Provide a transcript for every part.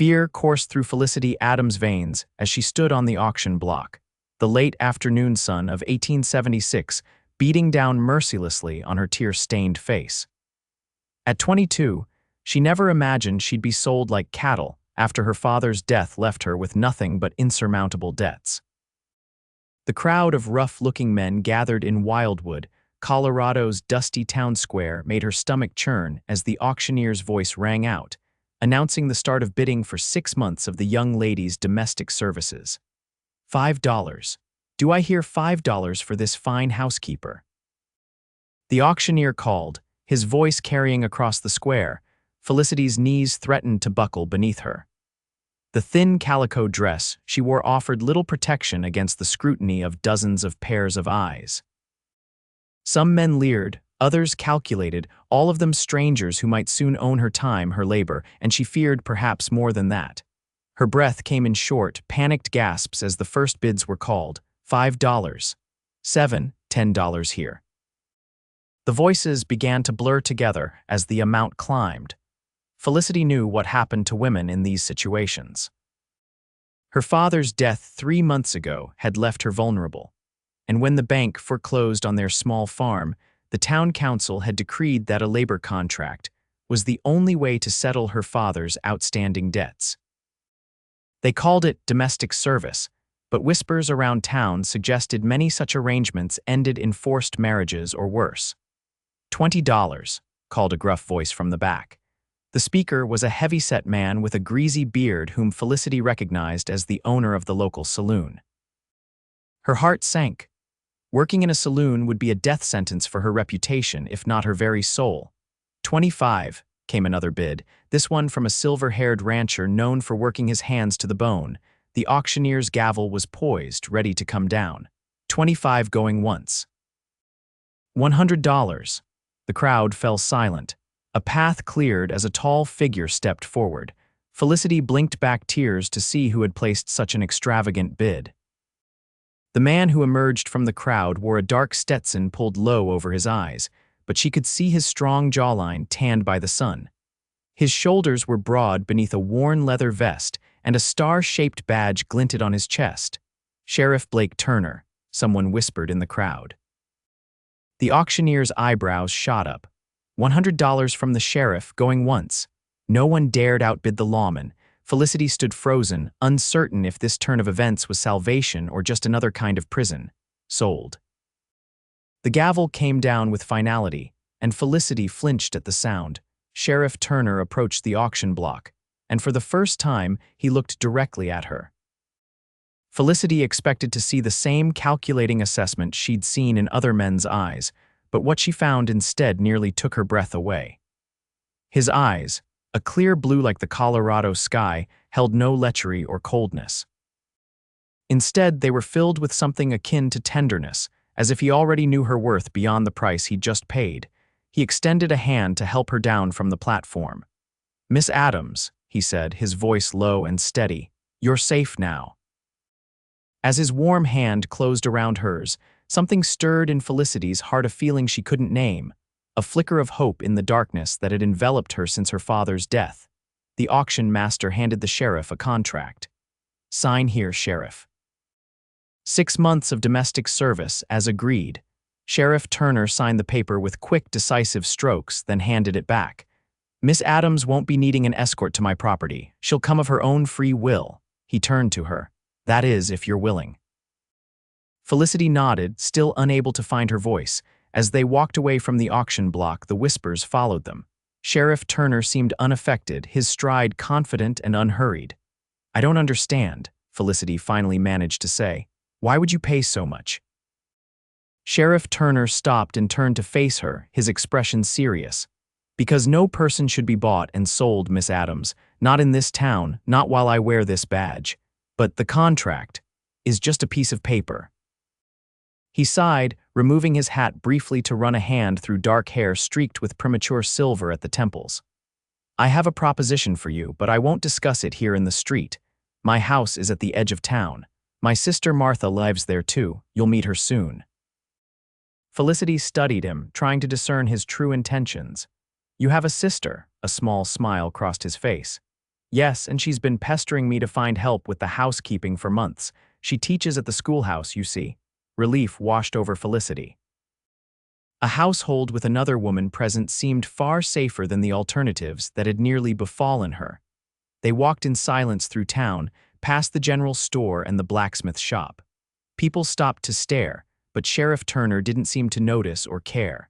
Fear coursed through Felicity Adams' veins as she stood on the auction block, the late afternoon sun of 1876 beating down mercilessly on her tear-stained face. At 22, she never imagined she'd be sold like cattle after her father's death left her with nothing but insurmountable debts. The crowd of rough-looking men gathered in Wildwood, Colorado's dusty town square, made her stomach churn as the auctioneer's voice rang out, announcing the start of bidding for 6 months of the young lady's domestic services. $5. Do I hear $5 for this fine housekeeper? The auctioneer called, his voice carrying across the square. Felicity's knees threatened to buckle beneath her. The thin calico dress she wore offered little protection against the scrutiny of dozens of pairs of eyes. Some men leered, others calculated, all of them strangers who might soon own her time, her labor, and she feared perhaps more than that. Her breath came in short, panicked gasps as the first bids were called. $5. $7, $10 here. The voices began to blur together as the amount climbed. Felicity knew what happened to women in these situations. Her father's death 3 months ago had left her vulnerable, and when the bank foreclosed on their small farm, the town council had decreed that a labor contract was the only way to settle her father's outstanding debts. They called it domestic service, but whispers around town suggested many such arrangements ended in forced marriages or worse. $20, called a gruff voice from the back. The speaker was a heavy-set man with a greasy beard whom Felicity recognized as the owner of the local saloon. Her heart sank. Working in a saloon would be a death sentence for her reputation, if not her very soul. $25, came another bid, this one from a silver-haired rancher known for working his hands to the bone. The auctioneer's gavel was poised, ready to come down. $25 going once. $100. The crowd fell silent. A path cleared as a tall figure stepped forward. Felicity blinked back tears to see who had placed such an extravagant bid. The man who emerged from the crowd wore a dark Stetson pulled low over his eyes, but she could see his strong jawline tanned by the sun. His shoulders were broad beneath a worn leather vest, and a star-shaped badge glinted on his chest. Sheriff Blake Turner, someone whispered in the crowd. The auctioneer's eyebrows shot up. $100 from the sheriff, going once. No one dared outbid the lawman. Felicity stood frozen, uncertain if this turn of events was salvation or just another kind of prison. Sold. The gavel came down with finality, and Felicity flinched at the sound. Sheriff Turner approached the auction block, and for the first time, he looked directly at her. Felicity expected to see the same calculating assessment she'd seen in other men's eyes, but what she found instead nearly took her breath away. His eyes, a clear blue like the Colorado sky, held no lechery or coldness. Instead, they were filled with something akin to tenderness, as if he already knew her worth beyond the price he'd just paid. He extended a hand to help her down from the platform. "Miss Adams," he said, his voice low and steady, "you're safe now." As his warm hand closed around hers, something stirred in Felicity's heart, a feeling she couldn't name, a flicker of hope in the darkness that had enveloped her since her father's death. The auction master handed the sheriff a contract. "Sign here, Sheriff." 6 months of domestic service, as agreed. Sheriff Turner signed the paper with quick, decisive strokes, then handed it back. "Miss Adams won't be needing an escort to my property. She'll come of her own free will." He turned to her. "That is, if you're willing." Felicity nodded, still unable to find her voice. As they walked away from the auction block, the whispers followed them. Sheriff Turner seemed unaffected, his stride confident and unhurried. "I don't understand," Felicity finally managed to say. "Why would you pay so much?" Sheriff Turner stopped and turned to face her, his expression serious. "Because no person should be bought and sold, Miss Adams. Not in this town, not while I wear this badge. But the contract is just a piece of paper." He sighed, removing his hat briefly to run a hand through dark hair streaked with premature silver at the temples. "I have a proposition for you, but I won't discuss it here in the street. My house is at the edge of town. My sister Martha lives there too. You'll meet her soon." Felicity studied him, trying to discern his true intentions. "You have a sister," a small smile crossed his face. Yes, and she's been pestering me to find help with the housekeeping for months. She teaches at the schoolhouse, you see. Relief washed over Felicity. A household with another woman present seemed far safer than the alternatives that had nearly befallen her. They walked in silence through town, past the general store and the blacksmith shop. People stopped to stare, but Sheriff Turner didn't seem to notice or care.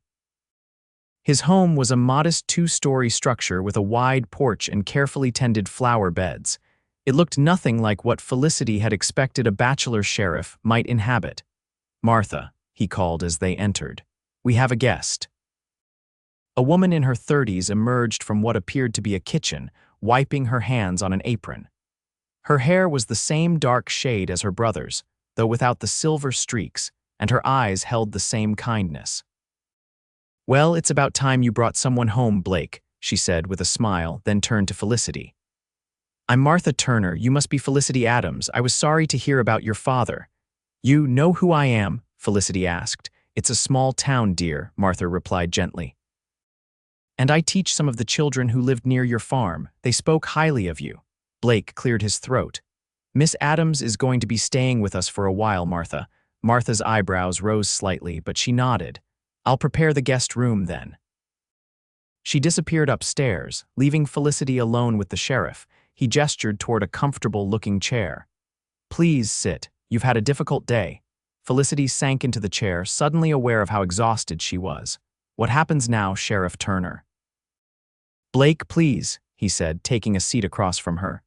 His home was a modest two-story structure with a wide porch and carefully tended flower beds. It looked nothing like what Felicity had expected a bachelor sheriff might inhabit. "Martha," he called as they entered. "We have a guest." A woman in her 30s emerged from what appeared to be a kitchen, wiping her hands on an apron. Her hair was the same dark shade as her brother's, though without the silver streaks, and her eyes held the same kindness. "Well, it's about time you brought someone home, Blake," she said with a smile, then turned to Felicity. "I'm Martha Turner. You must be Felicity Adams. I was sorry to hear about your father." "You know who I am?" Felicity asked. "It's a small town, dear," Martha replied gently. "And I teach some of the children who lived near your farm. They spoke highly of you." Blake cleared his throat. "Miss Adams is going to be staying with us for a while, Martha." Martha's eyebrows rose slightly, but she nodded. "I'll prepare the guest room then." She disappeared upstairs, leaving Felicity alone with the sheriff. He gestured toward a comfortable-looking chair. "Please sit. You've had a difficult day." Felicity sank into the chair, suddenly aware of how exhausted she was. "What happens now, Sheriff Turner?" "Blake, please," he said, taking a seat across from her.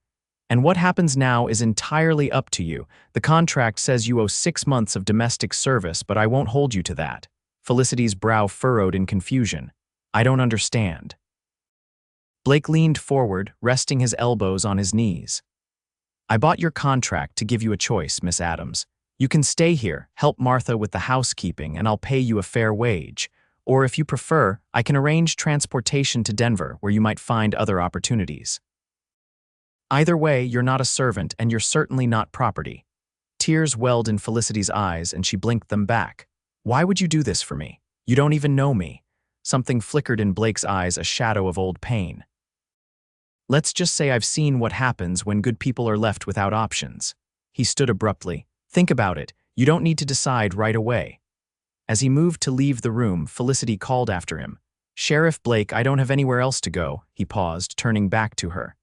"And what happens now is entirely up to you. The contract says you owe 6 months of domestic service, but I won't hold you to that." Felicity's brow furrowed in confusion. "I don't understand." Blake leaned forward, resting his elbows on his knees. "I bought your contract to give you a choice, Miss Adams. You can stay here, help Martha with the housekeeping, and I'll pay you a fair wage. Or if you prefer, I can arrange transportation to Denver, where you might find other opportunities. Either way, you're not a servant, and you're certainly not property." Tears welled in Felicity's eyes, and she blinked them back. "Why would you do this for me? You don't even know me." Something flickered in Blake's eyes, a shadow of old pain. "Let's just say I've seen what happens when good people are left without options." He stood abruptly. "Think about it. You don't need to decide right away." As he moved to leave the room, Felicity called after him. "Sheriff Blake, I don't have anywhere else to go." He paused, turning back to her.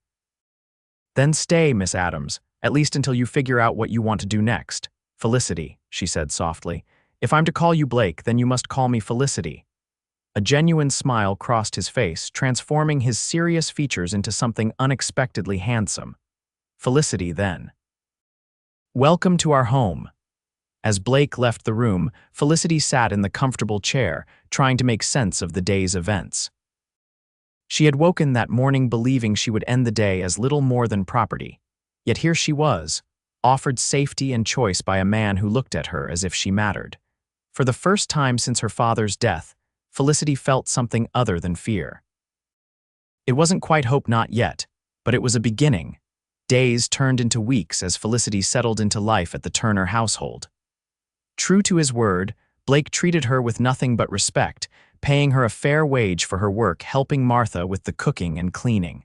"Then stay, Miss Adams, at least until you figure out what you want to do next." "Felicity," she said softly. "If I'm to call you Blake, then you must call me Felicity." A genuine smile crossed his face, transforming his serious features into something unexpectedly handsome. "Felicity, then." "Welcome to our home." As Blake left the room, Felicity sat in the comfortable chair, trying to make sense of the day's events. She had woken that morning believing she would end the day as little more than property. Yet here she was, offered safety and choice by a man who looked at her as if she mattered. For the first time since her father's death, Felicity felt something other than fear. It wasn't quite hope not yet, but it was a beginning. Days turned into weeks as Felicity settled into life at the Turner household. True to his word, Blake treated her with nothing but respect, paying her a fair wage for her work helping Martha with the cooking and cleaning.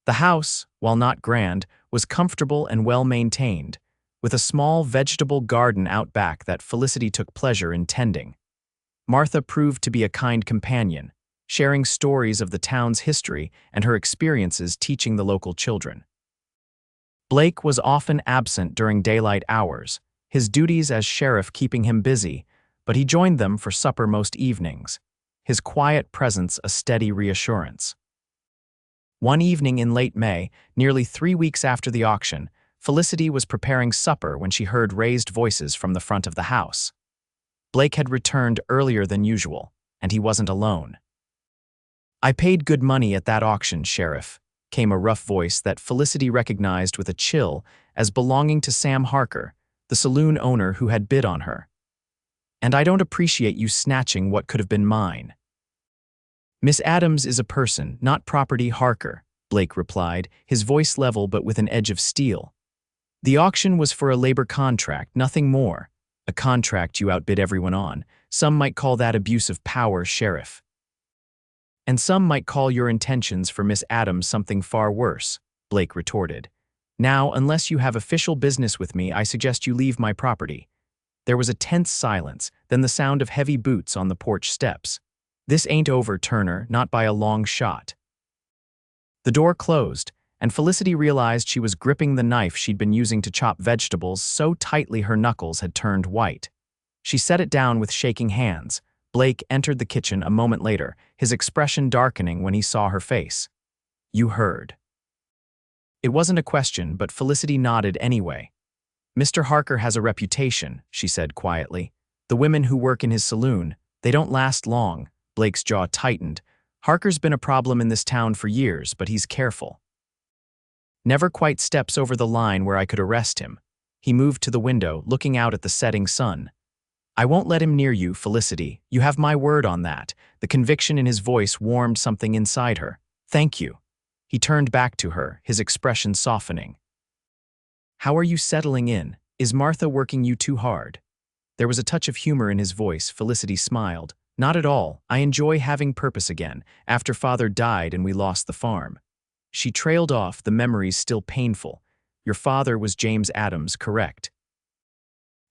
The house, while not grand, was comfortable and well-maintained, with a small vegetable garden out back that Felicity took pleasure in tending. Martha proved to be a kind companion, sharing stories of the town's history and her experiences teaching the local children. Blake was often absent during daylight hours, his duties as sheriff keeping him busy, but he joined them for supper most evenings, his quiet presence a steady reassurance. One evening in late May, nearly 3 weeks after the auction, Felicity was preparing supper when she heard raised voices from the front of the house. Blake had returned earlier than usual, and he wasn't alone. "I paid good money at that auction, Sheriff," came a rough voice that Felicity recognized with a chill as belonging to Sam Harker, the saloon owner who had bid on her. "And I don't appreciate you snatching what could have been mine." "Miss Adams is a person, not property, Harker," Blake replied, his voice level but with an edge of steel. "The auction was for a labor contract, nothing more. A contract you outbid everyone on. Some might call that abuse of power, Sheriff." And some might call your intentions for Miss Adams something far worse, Blake retorted. Now, unless you have official business with me, I suggest you leave my property. There was a tense silence, then the sound of heavy boots on the porch steps. This ain't over, Turner, not by a long shot. The door closed, and Felicity realized she was gripping the knife she'd been using to chop vegetables so tightly her knuckles had turned white. She set it down with shaking hands. Blake entered the kitchen a moment later, his expression darkening when he saw her face. You heard. It wasn't a question, but Felicity nodded anyway. Mr. Harker has a reputation, she said quietly. The women who work in his saloon, they don't last long. Blake's jaw tightened. Harker's been a problem in this town for years, but he's careful. Never quite steps over the line where I could arrest him. He moved to the window, looking out at the setting sun. I won't let him near you, Felicity. You have my word on that. The conviction in his voice warmed something inside her. Thank you. He turned back to her, his expression softening. How are you settling in? Is Martha working you too hard? There was a touch of humor in his voice. Felicity smiled. Not at all. I enjoy having purpose again, after Father died and we lost the farm. She trailed off, the memories still painful. Your father was James Adams, correct?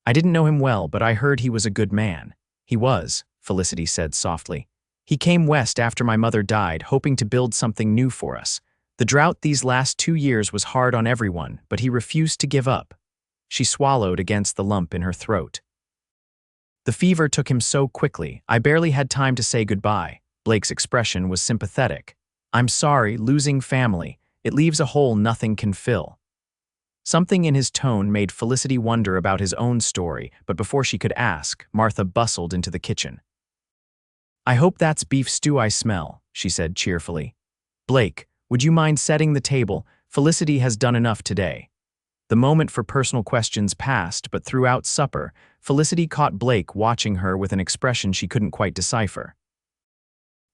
I didn't know him well, but I heard he was a good man. He was, Felicity said softly. He came west after my mother died, hoping to build something new for us. The drought these last 2 years was hard on everyone, but he refused to give up. She swallowed against the lump in her throat. The fever took him so quickly, I barely had time to say goodbye. Blake's expression was sympathetic. I'm sorry, losing family. It leaves a hole nothing can fill. Something in his tone made Felicity wonder about his own story, but before she could ask, Martha bustled into the kitchen. I hope that's beef stew I smell, she said cheerfully. Blake, would you mind setting the table? Felicity has done enough today. The moment for personal questions passed, but throughout supper, Felicity caught Blake watching her with an expression she couldn't quite decipher.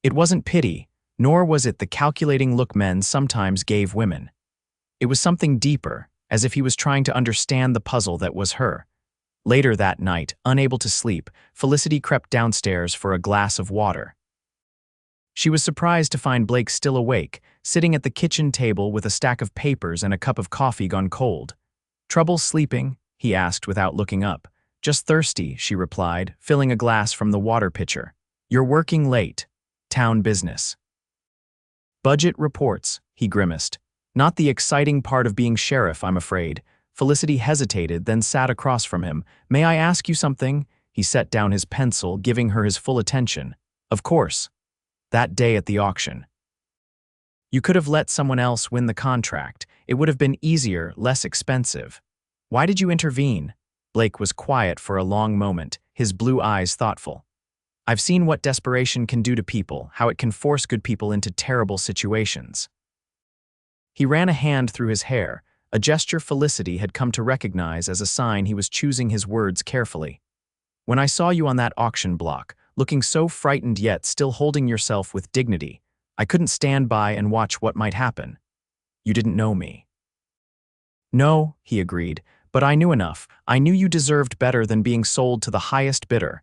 It wasn't pity, nor was it the calculating look men sometimes gave women. It was something deeper, as if he was trying to understand the puzzle that was her. Later that night, unable to sleep, Felicity crept downstairs for a glass of water. She was surprised to find Blake still awake, sitting at the kitchen table with a stack of papers and a cup of coffee gone cold. Trouble sleeping? He asked without looking up. Just thirsty, she replied, filling a glass from the water pitcher. You're working late. Town business. Budget reports, he grimaced. Not the exciting part of being sheriff, I'm afraid. Felicity hesitated, then sat across from him. May I ask you something? He set down his pencil, giving her his full attention. Of course. That day at the auction. You could have let someone else win the contract. It would have been easier, less expensive. Why did you intervene? Blake was quiet for a long moment, his blue eyes thoughtful. I've seen what desperation can do to people, how it can force good people into terrible situations. He ran a hand through his hair, a gesture Felicity had come to recognize as a sign he was choosing his words carefully. When I saw you on that auction block, looking so frightened yet still holding yourself with dignity, I couldn't stand by and watch what might happen. You didn't know me. No, he agreed, but I knew enough. I knew you deserved better than being sold to the highest bidder.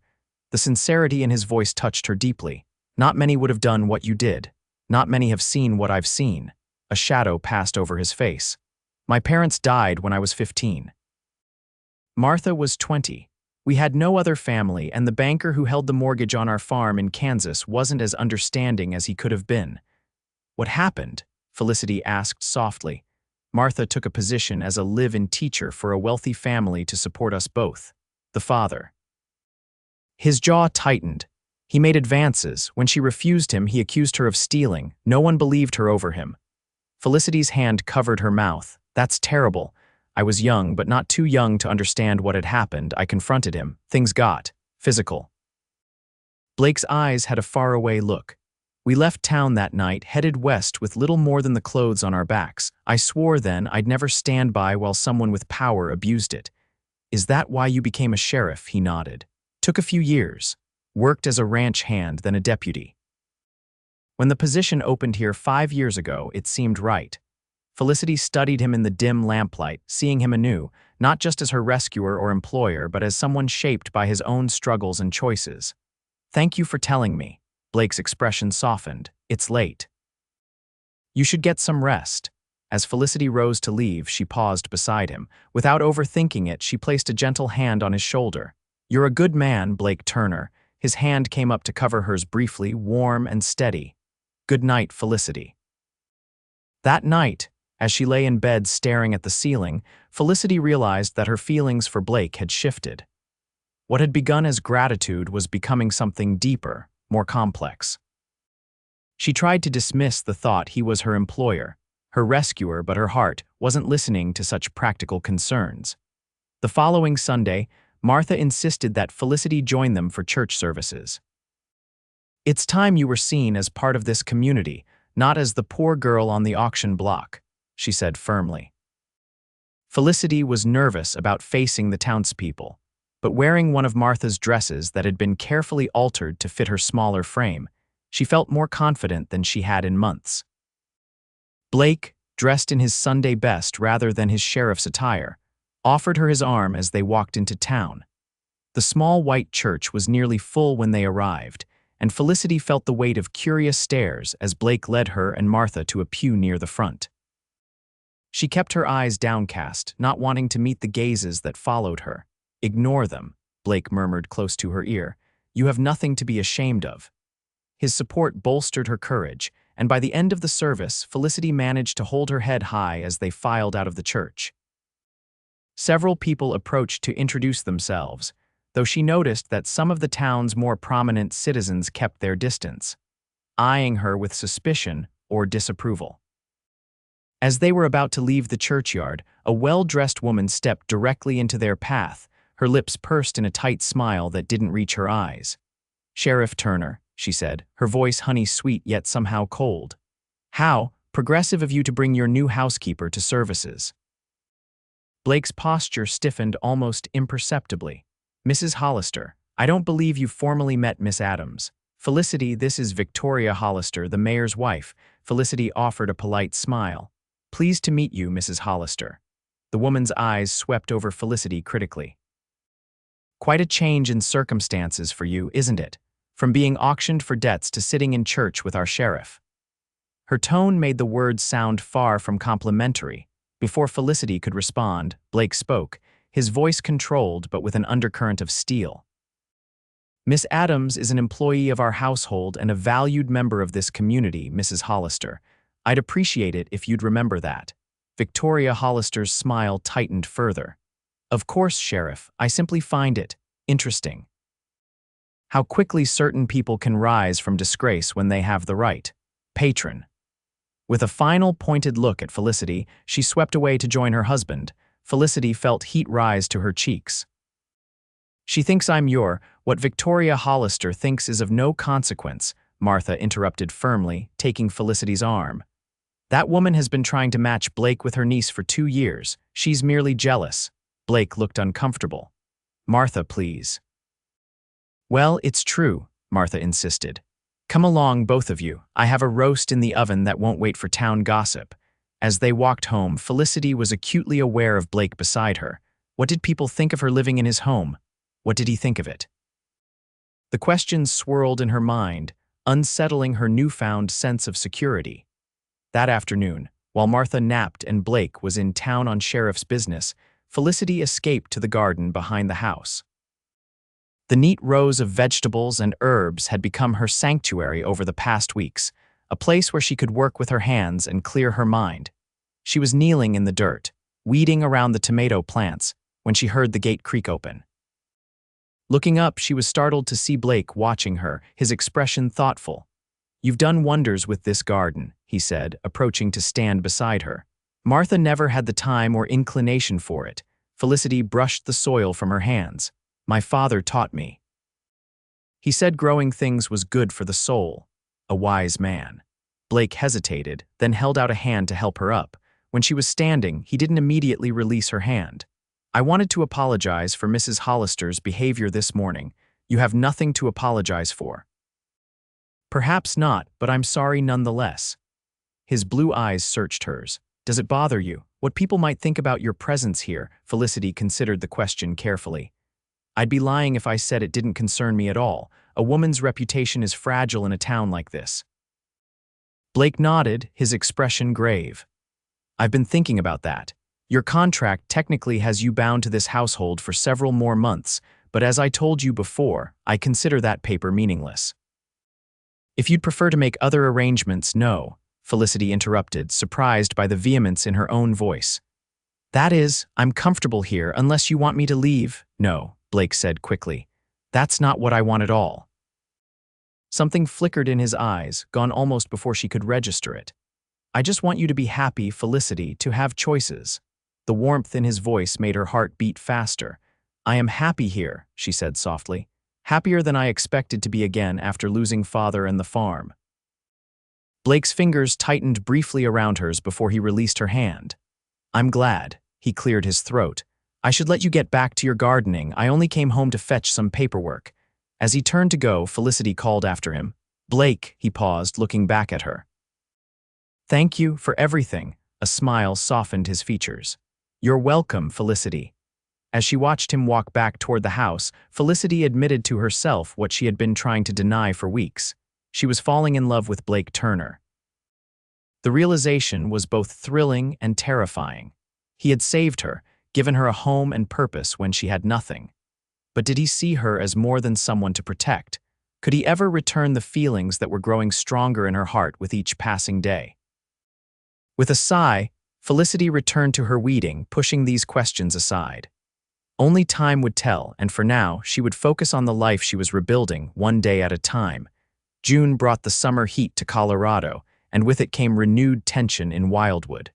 The sincerity in his voice touched her deeply. Not many would have done what you did. Not many have seen what I've seen. A shadow passed over his face. My parents died when I was 15. Martha was 20. We had no other family, and the banker who held the mortgage on our farm in Kansas wasn't as understanding as he could have been. What happened? Felicity asked softly. Martha took a position as a live-in teacher for a wealthy family to support us both. The father. His jaw tightened. He made advances. When she refused him, he accused her of stealing. No one believed her over him. Felicity's hand covered her mouth. That's terrible. I was young, but not too young to understand what had happened. I confronted him. Things got physical. Blake's eyes had a faraway look. We left town that night, headed west with little more than the clothes on our backs. I swore then I'd never stand by while someone with power abused it. Is that why you became a sheriff? He nodded. Took a few years. Worked as a ranch hand, then a deputy. When the position opened here 5 years ago, it seemed right. Felicity studied him in the dim lamplight, seeing him anew, not just as her rescuer or employer, but as someone shaped by his own struggles and choices. Thank you for telling me. Blake's expression softened. It's late. You should get some rest. As Felicity rose to leave, she paused beside him. Without overthinking it, she placed a gentle hand on his shoulder. You're a good man, Blake Turner. His hand came up to cover hers briefly, warm and steady. Good night, Felicity. That night, as she lay in bed staring at the ceiling, Felicity realized that her feelings for Blake had shifted. What had begun as gratitude was becoming something deeper, more complex. She tried to dismiss the thought he was her employer, her rescuer, but her heart wasn't listening to such practical concerns. The following Sunday, Martha insisted that Felicity join them for church services. It's time you were seen as part of this community, not as the poor girl on the auction block, she said firmly. Felicity was nervous about facing the townspeople, but wearing one of Martha's dresses that had been carefully altered to fit her smaller frame, she felt more confident than she had in months. Blake, dressed in his Sunday best rather than his sheriff's attire, offered her his arm as they walked into town. The small white church was nearly full when they arrived, and Felicity felt the weight of curious stares as Blake led her and Martha to a pew near the front. She kept her eyes downcast, not wanting to meet the gazes that followed her. Ignore them, Blake murmured close to her ear. You have nothing to be ashamed of. His support bolstered her courage, and by the end of the service, Felicity managed to hold her head high as they filed out of the church. Several people approached to introduce themselves, though she noticed that some of the town's more prominent citizens kept their distance, eyeing her with suspicion or disapproval. As they were about to leave the churchyard, a well-dressed woman stepped directly into their path, her lips pursed in a tight smile that didn't reach her eyes. Sheriff Turner, she said, her voice honey-sweet yet somehow cold. How progressive of you to bring your new housekeeper to services. Blake's posture stiffened almost imperceptibly. Mrs. Hollister, I don't believe you formally met Miss Adams. Felicity, this is Victoria Hollister, the mayor's wife. Felicity offered a polite smile. Pleased to meet you, Mrs. Hollister. The woman's eyes swept over Felicity critically. Quite a change in circumstances for you, isn't it? From being auctioned for debts to sitting in church with our sheriff. Her tone made the words sound far from complimentary. Before Felicity could respond, Blake spoke, his voice controlled but with an undercurrent of steel. Miss Adams is an employee of our household and a valued member of this community, Mrs. Hollister. I'd appreciate it if you'd remember that. Victoria Hollister's smile tightened further. Of course, Sheriff, I simply find it interesting. How quickly certain people can rise from disgrace when they have the right. Patron. With a final pointed look at Felicity, she swept away to join her husband. Felicity felt heat rise to her cheeks. She thinks I'm what Victoria Hollister thinks is of no consequence, Martha interrupted firmly, taking Felicity's arm. That woman has been trying to match Blake with her niece for 2 years. She's merely jealous. Blake looked uncomfortable. Martha, please. Well, it's true, Martha insisted. Come along, both of you. I have a roast in the oven that won't wait for town gossip. As they walked home, Felicity was acutely aware of Blake beside her. What did people think of her living in his home? What did he think of it? The questions swirled in her mind, unsettling her newfound sense of security. That afternoon, while Martha napped and Blake was in town on sheriff's business, Felicity escaped to the garden behind the house. The neat rows of vegetables and herbs had become her sanctuary over the past weeks, a place where she could work with her hands and clear her mind. She was kneeling in the dirt, weeding around the tomato plants, when she heard the gate creak open. Looking up, she was startled to see Blake watching her, his expression thoughtful. You've done wonders with this garden, he said, approaching to stand beside her. Martha never had the time or inclination for it. Felicity brushed the soil from her hands. My father taught me. He said growing things was good for the soul. A wise man. Blake hesitated, then held out a hand to help her up. When she was standing, he didn't immediately release her hand. I wanted to apologize for Mrs. Hollister's behavior this morning. You have nothing to apologize for. Perhaps not, but I'm sorry nonetheless. His blue eyes searched hers. Does it bother you? What people might think about your presence here? Felicity considered the question carefully. I'd be lying if I said it didn't concern me at all. A woman's reputation is fragile in a town like this. Blake nodded, his expression grave. I've been thinking about that. Your contract technically has you bound to this household for several more months, but as I told you before, I consider that paper meaningless. If you'd prefer to make other arrangements, no, Felicity interrupted, surprised by the vehemence in her own voice. That is, I'm comfortable here unless you want me to leave. No, Blake said quickly. That's not what I want at all. Something flickered in his eyes, gone almost before she could register it. I just want you to be happy, Felicity, to have choices. The warmth in his voice made her heart beat faster. I am happy here, she said softly. Happier than I expected to be again after losing father and the farm. Blake's fingers tightened briefly around hers before he released her hand. I'm glad, he cleared his throat. I should let you get back to your gardening. I only came home to fetch some paperwork. As he turned to go, Felicity called after him. Blake, he paused, looking back at her. Thank you for everything. A smile softened his features. You're welcome, Felicity. As she watched him walk back toward the house, Felicity admitted to herself what she had been trying to deny for weeks. She was falling in love with Blake Turner. The realization was both thrilling and terrifying. He had saved her, given her a home and purpose when she had nothing. But did he see her as more than someone to protect? Could he ever return the feelings that were growing stronger in her heart with each passing day? With a sigh, Felicity returned to her weeding, pushing these questions aside. Only time would tell, and for now, she would focus on the life she was rebuilding, one day at a time. June brought the summer heat to Colorado, and with it came renewed tension in Wildwood.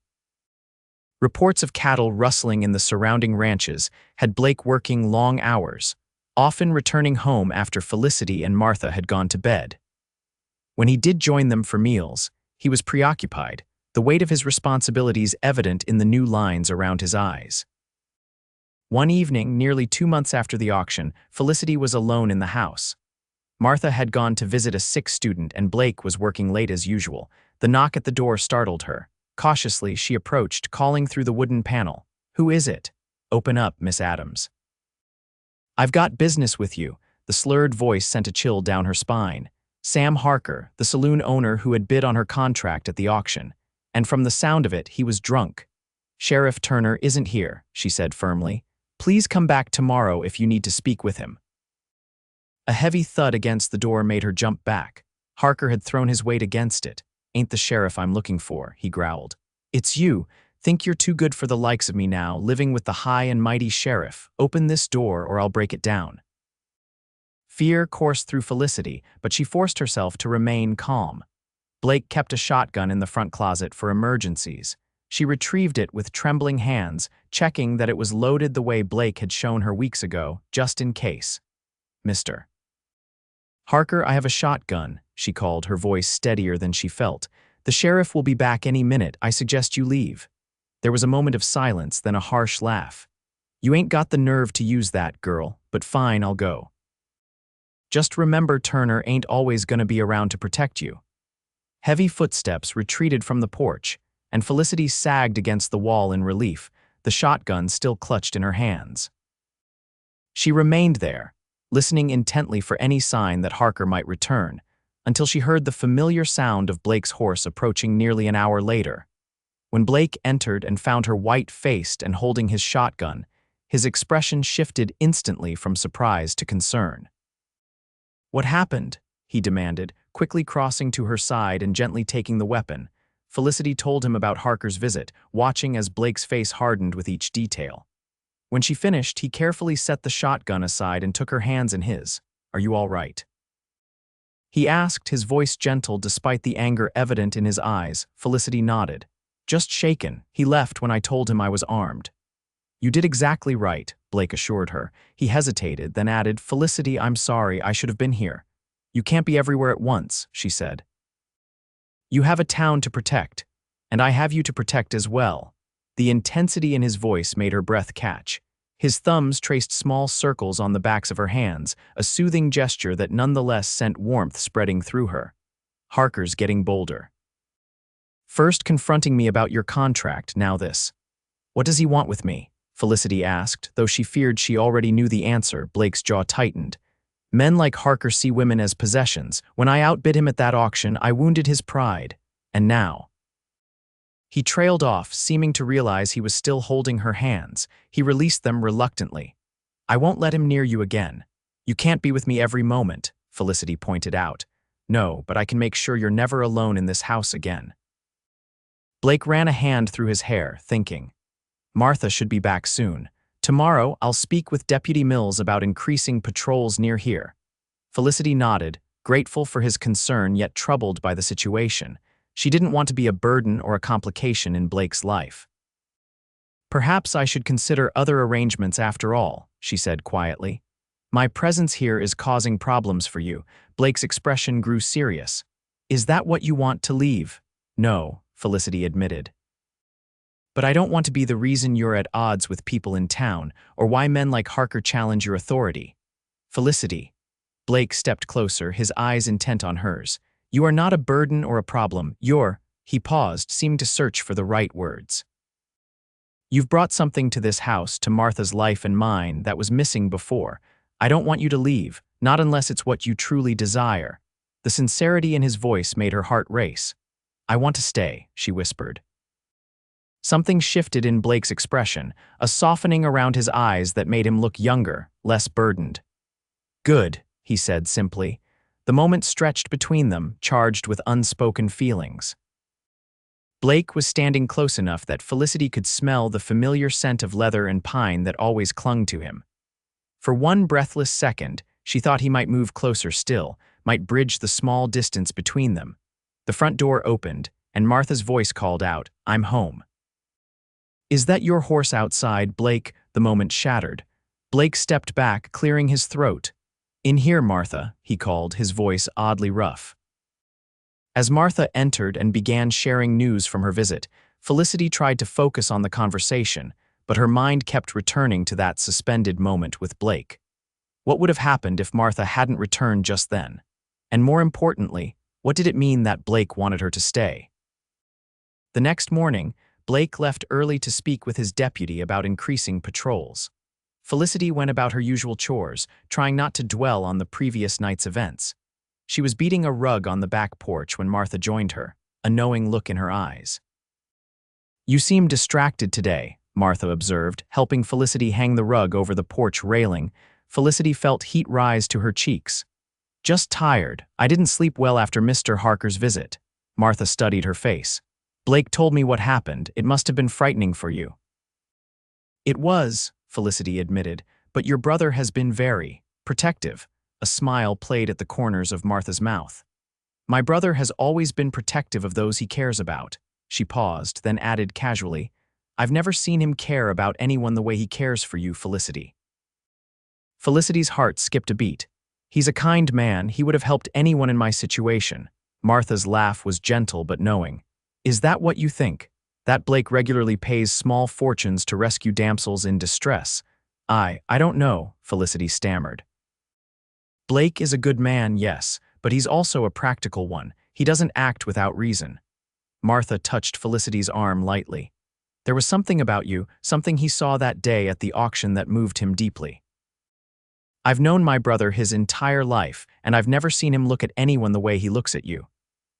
Reports of cattle rustling in the surrounding ranches had Blake working long hours, often returning home after Felicity and Martha had gone to bed. When he did join them for meals, he was preoccupied, the weight of his responsibilities evident in the new lines around his eyes. One evening, nearly 2 months after the auction, Felicity was alone in the house. Martha had gone to visit a sick student and Blake was working late as usual. The knock at the door startled her. Cautiously, she approached, calling through the wooden panel. Who is it? Open up, Miss Adams. I've got business with you. The slurred voice sent a chill down her spine. Sam Harker, the saloon owner who had bid on her contract at the auction. And from the sound of it, he was drunk. Sheriff Turner isn't here, she said firmly. Please come back tomorrow if you need to speak with him. A heavy thud against the door made her jump back. Harker had thrown his weight against it. Ain't the sheriff I'm looking for, he growled. It's you. Think you're too good for the likes of me now, living with the high and mighty sheriff. Open this door or I'll break it down. Fear coursed through Felicity, but she forced herself to remain calm. Blake kept a shotgun in the front closet for emergencies. She retrieved it with trembling hands, checking that it was loaded the way Blake had shown her weeks ago, just in case. Mr. Harker, I have a shotgun, she called, her voice steadier than she felt. The sheriff will be back any minute. I suggest you leave. There was a moment of silence, then a harsh laugh. You ain't got the nerve to use that, girl, but fine, I'll go. Just remember Turner ain't always gonna be around to protect you. Heavy footsteps retreated from the porch, and Felicity sagged against the wall in relief, the shotgun still clutched in her hands. She remained there, listening intently for any sign that Harker might return, until she heard the familiar sound of Blake's horse approaching nearly an hour later. When Blake entered and found her white-faced and holding his shotgun, his expression shifted instantly from surprise to concern. What happened? He demanded, quickly crossing to her side and gently taking the weapon. Felicity told him about Harker's visit, watching as Blake's face hardened with each detail. When she finished, he carefully set the shotgun aside and took her hands in his. Are you all right? He asked, his voice gentle despite the anger evident in his eyes. Felicity nodded. Just shaken. He left when I told him I was armed. You did exactly right, Blake assured her. He hesitated, then added, Felicity, I'm sorry, I should have been here. You can't be everywhere at once, she said. You have a town to protect, and I have you to protect as well. The intensity in his voice made her breath catch. His thumbs traced small circles on the backs of her hands, a soothing gesture that nonetheless sent warmth spreading through her. Harker's getting bolder. First confronting me about your contract, now this. What does he want with me? Felicity asked, though she feared she already knew the answer. Blake's jaw tightened. Men like Harker see women as possessions. When I outbid him at that auction, I wounded his pride. And now. He trailed off, seeming to realize he was still holding her hands. He released them reluctantly. I won't let him near you again. You can't be with me every moment, Felicity pointed out. No, but I can make sure you're never alone in this house again. Blake ran a hand through his hair, thinking, Martha should be back soon. Tomorrow, I'll speak with Deputy Mills about increasing patrols near here. Felicity nodded, grateful for his concern yet troubled by the situation. She didn't want to be a burden or a complication in Blake's life. Perhaps I should consider other arrangements after all, she said quietly. My presence here is causing problems for you. Blake's expression grew serious. Is that what you want to leave? No, Felicity admitted. But I don't want to be the reason you're at odds with people in town, or why men like Harker challenge your authority. Felicity. Blake stepped closer, his eyes intent on hers. You are not a burden or a problem. He paused, seeming to search for the right words. You've brought something to this house, to Martha's life and mine, that was missing before. I don't want you to leave, not unless it's what you truly desire. The sincerity in his voice made her heart race. I want to stay, she whispered. Something shifted in Blake's expression, a softening around his eyes that made him look younger, less burdened. Good, he said simply. The moment stretched between them, charged with unspoken feelings. Blake was standing close enough that Felicity could smell the familiar scent of leather and pine that always clung to him. For one breathless second, she thought he might move closer still, might bridge the small distance between them. The front door opened, and Martha's voice called out, I'm home. Is that your horse outside, Blake? The moment shattered. Blake stepped back, clearing his throat. In here, Martha, he called, his voice oddly rough. As Martha entered and began sharing news from her visit, Felicity tried to focus on the conversation, but her mind kept returning to that suspended moment with Blake. What would have happened if Martha hadn't returned just then? And more importantly, what did it mean that Blake wanted her to stay? The next morning, Blake left early to speak with his deputy about increasing patrols. Felicity went about her usual chores, trying not to dwell on the previous night's events. She was beating a rug on the back porch when Martha joined her, a knowing look in her eyes. You seem distracted today, Martha observed, helping Felicity hang the rug over the porch railing. Felicity felt heat rise to her cheeks. Just tired. I didn't sleep well after Mr. Harker's visit. Martha studied her face. Blake told me what happened. It must have been frightening for you. It was, Felicity admitted, but your brother has been very protective. A smile played at the corners of Martha's mouth. My brother has always been protective of those he cares about. She paused, then added casually, I've never seen him care about anyone the way he cares for you, Felicity. Felicity's heart skipped a beat. He's a kind man. He would have helped anyone in my situation. Martha's laugh was gentle but knowing. Is that what you think? That Blake regularly pays small fortunes to rescue damsels in distress? I don't know, Felicity stammered. Blake is a good man, yes, but he's also a practical one. He doesn't act without reason. Martha touched Felicity's arm lightly. There was something about you, something he saw that day at the auction that moved him deeply. I've known my brother his entire life, and I've never seen him look at anyone the way he looks at you.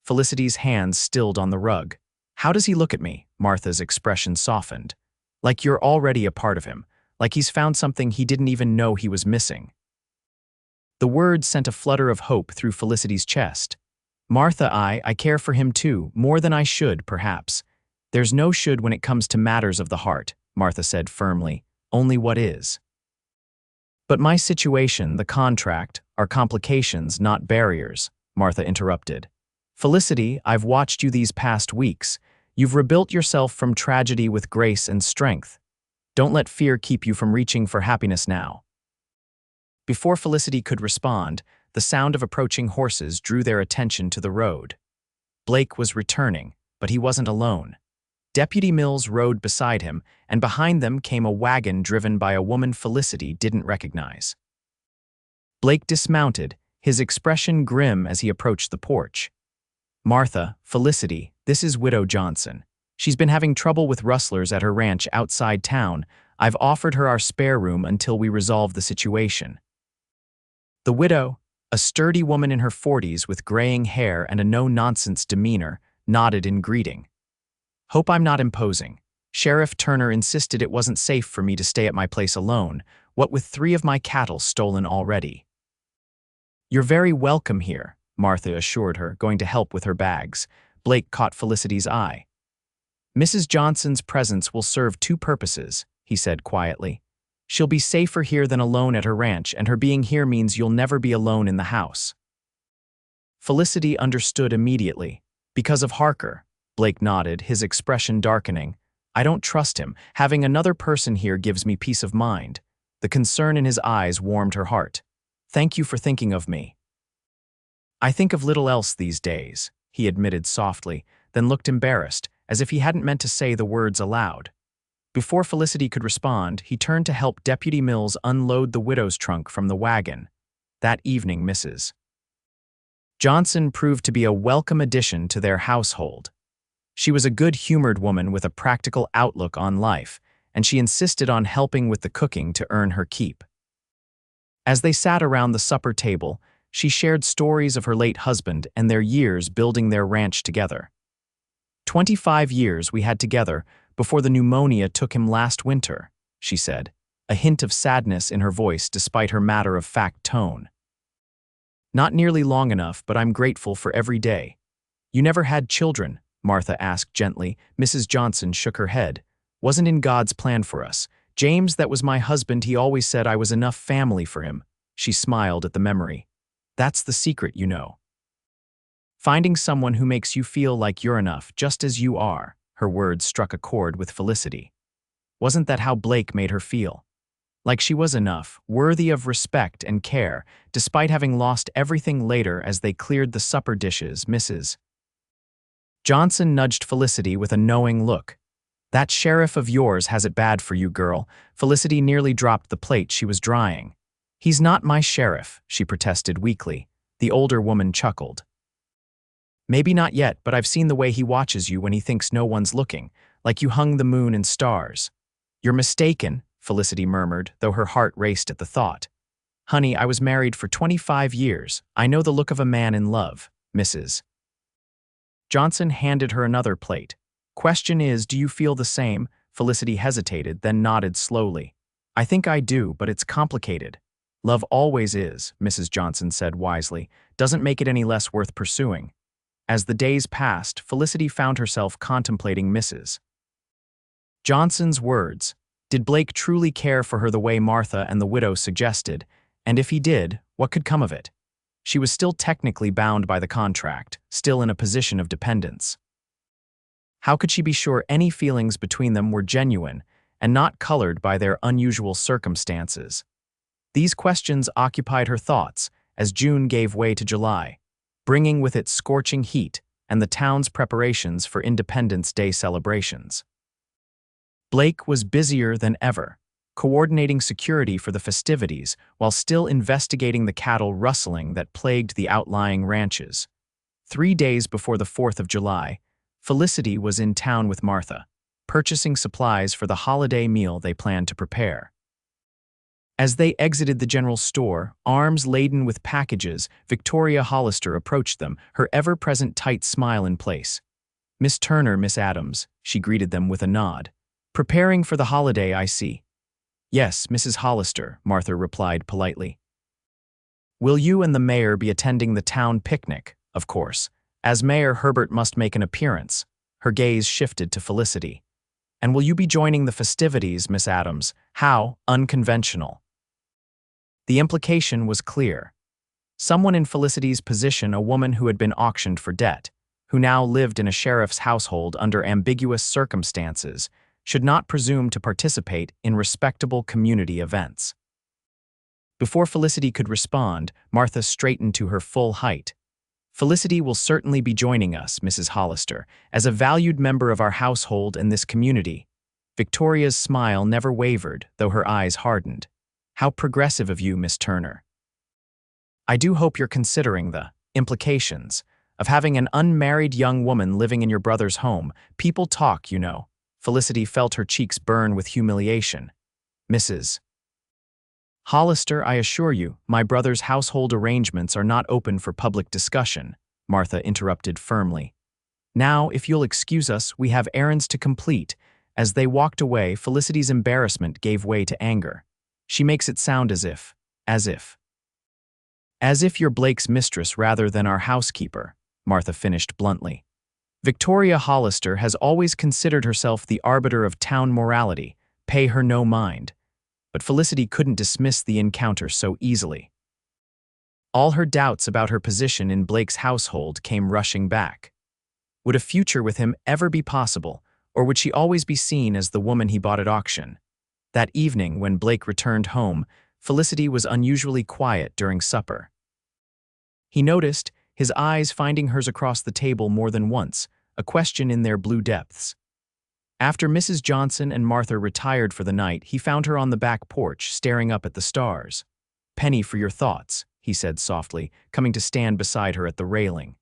Felicity's hands stilled on the rug. How does he look at me? Martha's expression softened. Like you're already a part of him, like he's found something he didn't even know he was missing. The words sent a flutter of hope through Felicity's chest. Martha, I care for him too, more than I should, perhaps. There's no should when it comes to matters of the heart, Martha said firmly, only what is. But my situation, the contract, are complications, not barriers, Martha interrupted. Felicity, I've watched you these past weeks. You've rebuilt yourself from tragedy with grace and strength. Don't let fear keep you from reaching for happiness now. Before Felicity could respond, the sound of approaching horses drew their attention to the road. Blake was returning, but he wasn't alone. Deputy Mills rode beside him, and behind them came a wagon driven by a woman Felicity didn't recognize. Blake dismounted, his expression grim as he approached the porch. Martha, Felicity, this is Widow Johnson. She's been having trouble with rustlers at her ranch outside town. I've offered her our spare room until we resolve the situation. The widow, a sturdy woman in her 40s with graying hair and a no-nonsense demeanor, nodded in greeting. Hope I'm not imposing. Sheriff Turner insisted it wasn't safe for me to stay at my place alone, what with 3 of my cattle stolen already. You're very welcome here, Martha assured her, going to help with her bags. Blake caught Felicity's eye. Mrs. Johnson's presence will serve 2 purposes, he said quietly. She'll be safer here than alone at her ranch, and her being here means you'll never be alone in the house. Felicity understood immediately. Because of Harker, Blake nodded, his expression darkening. I don't trust him. Having another person here gives me peace of mind. The concern in his eyes warmed her heart. Thank you for thinking of me. I think of little else these days, he admitted softly, then looked embarrassed, as if he hadn't meant to say the words aloud. Before Felicity could respond, he turned to help Deputy Mills unload the widow's trunk from the wagon. That evening, Mrs. Johnson proved to be a welcome addition to their household. She was a good-humored woman with a practical outlook on life, and she insisted on helping with the cooking to earn her keep. As they sat around the supper table, she shared stories of her late husband and their years building their ranch together. 25 years we had together before the pneumonia took him last winter, she said, a hint of sadness in her voice despite her matter-of-fact tone. Not nearly long enough, but I'm grateful for every day. You never had children, Martha asked gently. Mrs. Johnson shook her head. Wasn't in God's plan for us. James, that was my husband, he always said I was enough family for him. She smiled at the memory. That's the secret, you know. Finding someone who makes you feel like you're enough, just as you are. Her words struck a chord with Felicity. Wasn't that how Blake made her feel? Like she was enough, worthy of respect and care, despite having lost everything later as they cleared the supper dishes. Mrs. Johnson nudged Felicity with a knowing look. That sheriff of yours has it bad for you, girl. Felicity nearly dropped the plate she was drying. He's not my sheriff, she protested weakly. The older woman chuckled. Maybe not yet, but I've seen the way he watches you when he thinks no one's looking, like you hung the moon and stars. You're mistaken, Felicity murmured, though her heart raced at the thought. Honey, I was married for 25 years. I know the look of a man in love, Mrs. Johnson handed her another plate. Question is, do you feel the same? Felicity hesitated, then nodded slowly. I think I do, but it's complicated. Love always is, Mrs. Johnson said wisely. Doesn't make it any less worth pursuing. As the days passed, Felicity found herself contemplating Mrs. Johnson's words. Did Blake truly care for her the way Martha and the widow suggested? And if he did, what could come of it? She was still technically bound by the contract, still in a position of dependence. How could she be sure any feelings between them were genuine and not colored by their unusual circumstances? These questions occupied her thoughts as June gave way to July, bringing with it scorching heat and the town's preparations for Independence Day celebrations. Blake was busier than ever, coordinating security for the festivities while still investigating the cattle rustling that plagued the outlying ranches. 3 days before the 4th of July, Felicity was in town with Martha, purchasing supplies for the holiday meal they planned to prepare. As they exited the general store, arms laden with packages, Victoria Hollister approached them, her ever-present tight smile in place. Miss Turner, Miss Adams, she greeted them with a nod. Preparing for the holiday, I see. Yes, Mrs. Hollister, Martha replied politely. Will you and the mayor be attending the town picnic? Of course. As mayor, Herbert must make an appearance. Her gaze shifted to Felicity. And will you be joining the festivities, Miss Adams? How unconventional. The implication was clear. Someone in Felicity's position, a woman who had been auctioned for debt, who now lived in a sheriff's household under ambiguous circumstances, should not presume to participate in respectable community events. Before Felicity could respond, Martha straightened to her full height. Felicity will certainly be joining us, Mrs. Hollister, as a valued member of our household and this community. Victoria's smile never wavered, though her eyes hardened. How progressive of you, Miss Turner. I do hope you're considering the implications of having an unmarried young woman living in your brother's home. People talk, you know. Felicity felt her cheeks burn with humiliation. Mrs. Hollister, I assure you, my brother's household arrangements are not open for public discussion, Martha interrupted firmly. Now, if you'll excuse us, we have errands to complete." As they walked away, Felicity's embarrassment gave way to anger. "She makes it sound as if you're Blake's mistress rather than our housekeeper," Martha finished bluntly. Victoria Hollister has always considered herself the arbiter of town morality. Pay her no mind. But Felicity couldn't dismiss the encounter so easily. All her doubts about her position in Blake's household came rushing back. Would a future with him ever be possible, or would she always be seen as the woman he bought at auction? That evening, when Blake returned home, Felicity was unusually quiet during supper. He noticed, his eyes finding hers across the table more than once, a question in their blue depths. After Mrs. Johnson and Martha retired for the night, he found her on the back porch, staring up at the stars. "Penny for your thoughts," he said softly, coming to stand beside her at the railing.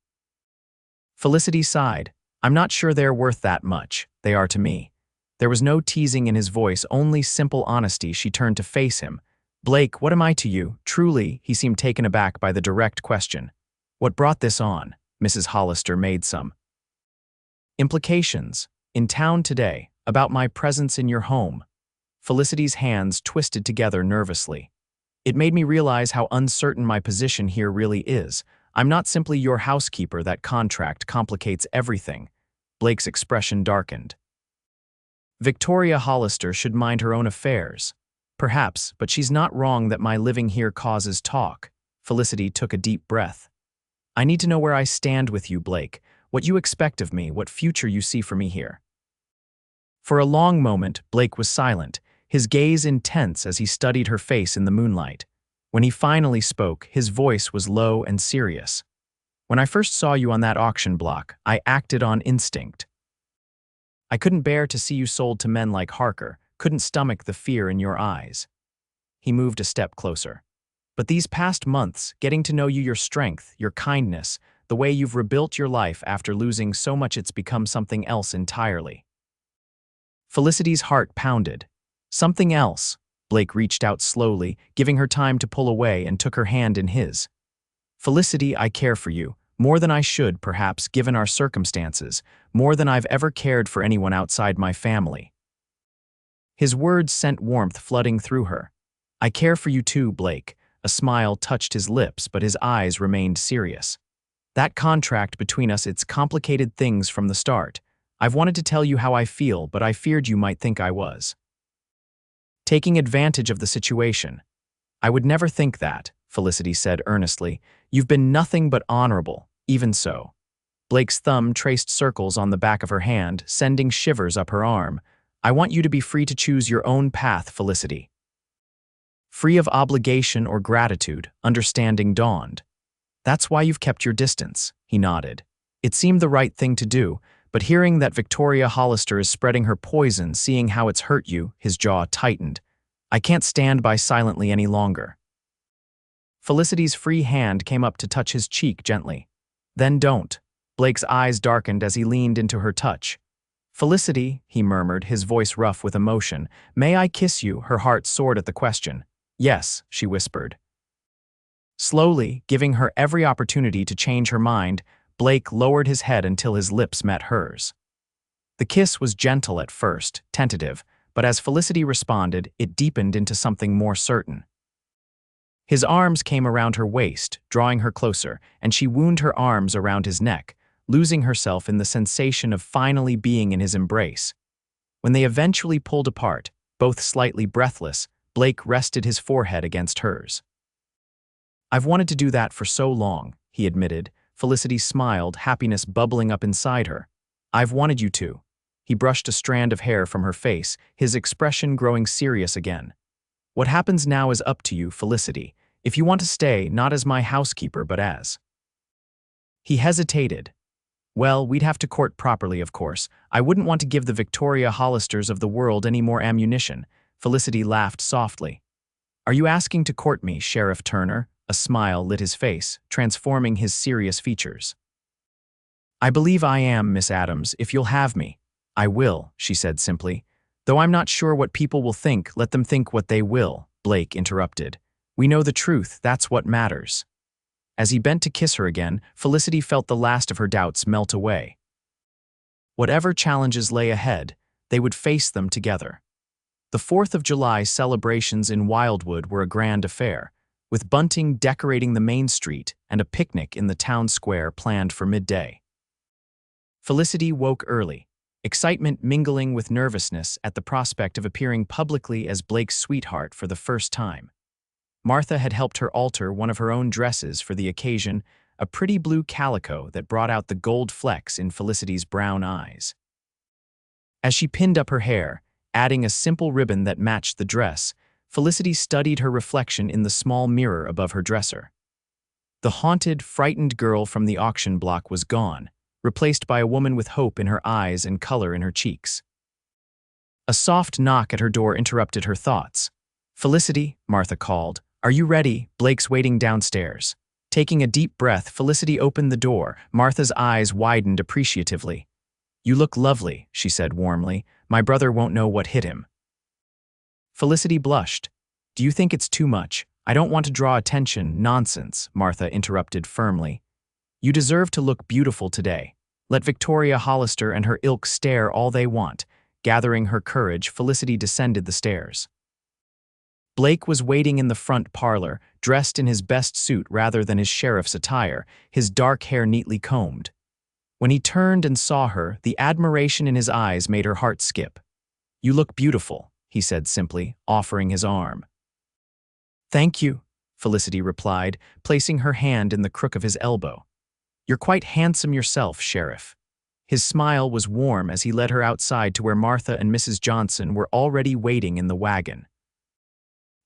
Felicity sighed. "I'm not sure they're worth that much. They are to me." There was no teasing in his voice, only simple honesty. She turned to face him. "Blake, what am I to you? Truly," he seemed taken aback by the direct question. "What brought this on?" Mrs. Hollister made some implications. "In town today, about my presence in your home." Felicity's hands twisted together nervously. "It made me realize how uncertain my position here really is. I'm not simply your housekeeper. That contract complicates everything." Blake's expression darkened. "Victoria Hollister should mind her own affairs. Perhaps, but she's not wrong that my living here causes talk." Felicity took a deep breath. "I need to know where I stand with you, Blake, what you expect of me, what future you see for me here." For a long moment, Blake was silent, his gaze intense as he studied her face in the moonlight. When he finally spoke, his voice was low and serious. "When I first saw you on that auction block, I acted on instinct. I couldn't bear to see you sold to men like Harker, couldn't stomach the fear in your eyes." He moved a step closer. "But these past months, getting to know you, your strength, your kindness, the way you've rebuilt your life after losing so much, it's become something else entirely." Felicity's heart pounded. "Something else." Blake reached out slowly, giving her time to pull away, and took her hand in his. "Felicity, I care for you, more than I should, perhaps, given our circumstances, more than I've ever cared for anyone outside my family." His words sent warmth flooding through her. "I care for you too, Blake." A smile touched his lips, but his eyes remained serious. "That contract between us, it's complicated things from the start. I've wanted to tell you how I feel, but I feared you might think I was taking advantage of the situation." "I would never think that," Felicity said earnestly. "You've been nothing but honorable, even so." Blake's thumb traced circles on the back of her hand, sending shivers up her arm. "I want you to be free to choose your own path, Felicity. Free of obligation or gratitude," understanding dawned. "That's why you've kept your distance," he nodded. "It seemed the right thing to do, but hearing that Victoria Hollister is spreading her poison, seeing how it's hurt you," his jaw tightened. "I can't stand by silently any longer." Felicity's free hand came up to touch his cheek gently. "Then don't." Blake's eyes darkened as he leaned into her touch. "Felicity," he murmured, his voice rough with emotion, "may I kiss you?" Her heart soared at the question. "Yes," she whispered. Slowly, giving her every opportunity to change her mind, Blake lowered his head until his lips met hers. The kiss was gentle at first, tentative, but as Felicity responded, it deepened into something more certain. His arms came around her waist, drawing her closer, and she wound her arms around his neck, losing herself in the sensation of finally being in his embrace. When they eventually pulled apart, both slightly breathless, Blake rested his forehead against hers. "I've wanted to do that for so long," he admitted. Felicity smiled, happiness bubbling up inside her. "I've wanted you to." He brushed a strand of hair from her face, his expression growing serious again. "What happens now is up to you, Felicity. If you want to stay, not as my housekeeper, but as—" He hesitated. "Well, we'd have to court properly, of course. I wouldn't want to give the Victoria Hollisters of the world any more ammunition." Felicity laughed softly. "Are you asking to court me, Sheriff Turner?" A smile lit his face, transforming his serious features. "I believe I am, Miss Adams, if you'll have me." "I will," she said simply. "Though I'm not sure what people will think, let them think what they will," Blake interrupted. "We know the truth, that's what matters." As he bent to kiss her again, Felicity felt the last of her doubts melt away. Whatever challenges lay ahead, they would face them together. The 4th of July celebrations in Wildwood were a grand affair, with bunting decorating the main street and a picnic in the town square planned for midday. Felicity woke early, excitement mingling with nervousness at the prospect of appearing publicly as Blake's sweetheart for the first time. Martha had helped her alter one of her own dresses for the occasion, a pretty blue calico that brought out the gold flecks in Felicity's brown eyes. As she pinned up her hair, adding a simple ribbon that matched the dress, Felicity studied her reflection in the small mirror above her dresser. The haunted, frightened girl from the auction block was gone, replaced by a woman with hope in her eyes and color in her cheeks. A soft knock at her door interrupted her thoughts. "Felicity," Martha called, "are you ready? Blake's waiting downstairs." Taking a deep breath, Felicity opened the door. Martha's eyes widened appreciatively. "You look lovely," she said warmly. "My brother won't know what hit him." Felicity blushed. "Do you think it's too much? I don't want to draw attention." "Nonsense," Martha interrupted firmly. "You deserve to look beautiful today. Let Victoria Hollister and her ilk stare all they want." Gathering her courage, Felicity descended the stairs. Blake was waiting in the front parlor, dressed in his best suit rather than his sheriff's attire, his dark hair neatly combed. When he turned and saw her, the admiration in his eyes made her heart skip. "You look beautiful," he said simply, offering his arm. "Thank you," Felicity replied, placing her hand in the crook of his elbow. "You're quite handsome yourself, Sheriff." His smile was warm as he led her outside to where Martha and Mrs. Johnson were already waiting in the wagon.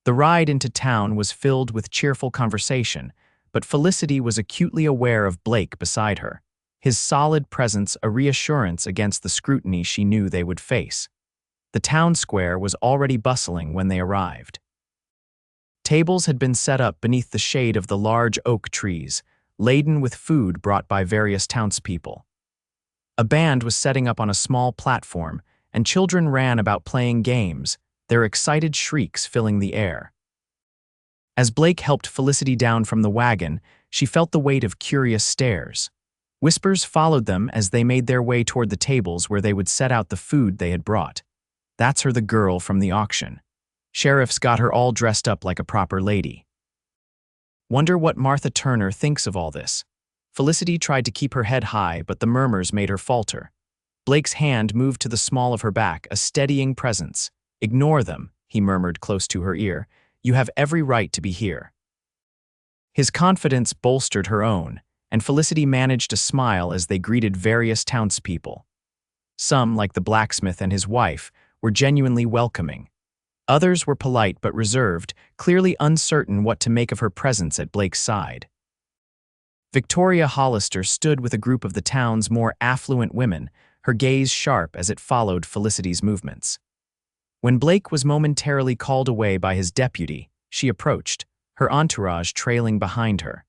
The ride into town was filled with cheerful conversation, but Felicity was acutely aware of Blake beside her, his solid presence a reassurance against the scrutiny she knew they would face. The town square was already bustling when they arrived. Tables had been set up beneath the shade of the large oak trees, laden with food brought by various townspeople. A band was setting up on a small platform, and children ran about playing games, their excited shrieks filling the air. As Blake helped Felicity down from the wagon, she felt the weight of curious stares. Whispers followed them as they made their way toward the tables where they would set out the food they had brought. "That's her, the girl from the auction. Sheriff's got her all dressed up like a proper lady. Wonder what Martha Turner thinks of all this." Felicity tried to keep her head high, but the murmurs made her falter. Blake's hand moved to the small of her back, a steadying presence. "Ignore them," he murmured close to her ear. "You have every right to be here." His confidence bolstered her own, and Felicity managed to smile as they greeted various townspeople. Some, like the blacksmith and his wife, were genuinely welcoming. Others were polite but reserved, clearly uncertain what to make of her presence at Blake's side. Victoria Hollister stood with a group of the town's more affluent women, her gaze sharp as it followed Felicity's movements. When Blake was momentarily called away by his deputy, she approached, her entourage trailing behind her.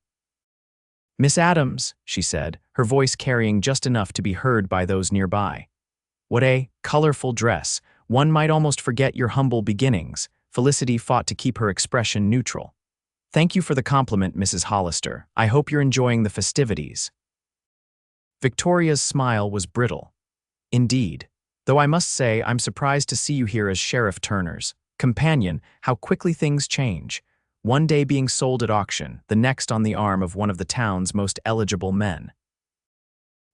"Miss Adams," she said, her voice carrying just enough to be heard by those nearby. "What a colorful dress. One might almost forget your humble beginnings." Felicity fought to keep her expression neutral. "Thank you for the compliment, Mrs. Hollister. I hope you're enjoying the festivities." Victoria's smile was brittle. "Indeed. Though I must say I'm surprised to see you here as Sheriff Turner's companion. How quickly things change. One day being sold at auction, the next on the arm of one of the town's most eligible men."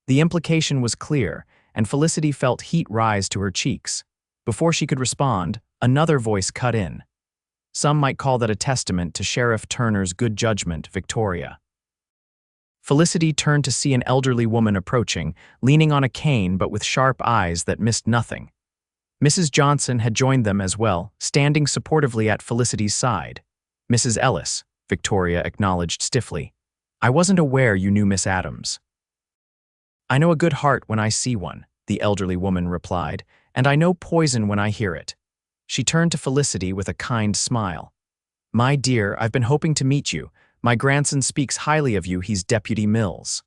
The implication was clear, and Felicity felt heat rise to her cheeks. Before she could respond, another voice cut in. "Some might call that a testament to Sheriff Turner's good judgment, Victoria." Felicity turned to see an elderly woman approaching, leaning on a cane but with sharp eyes that missed nothing. Mrs. Johnson had joined them as well, standing supportively at Felicity's side. "Mrs. Ellis," Victoria acknowledged stiffly. "I wasn't aware you knew Miss Adams." "I know a good heart when I see one," the elderly woman replied, "and I know poison when I hear it." She turned to Felicity with a kind smile. "My dear, I've been hoping to meet you. My grandson speaks highly of you. He's Deputy Mills.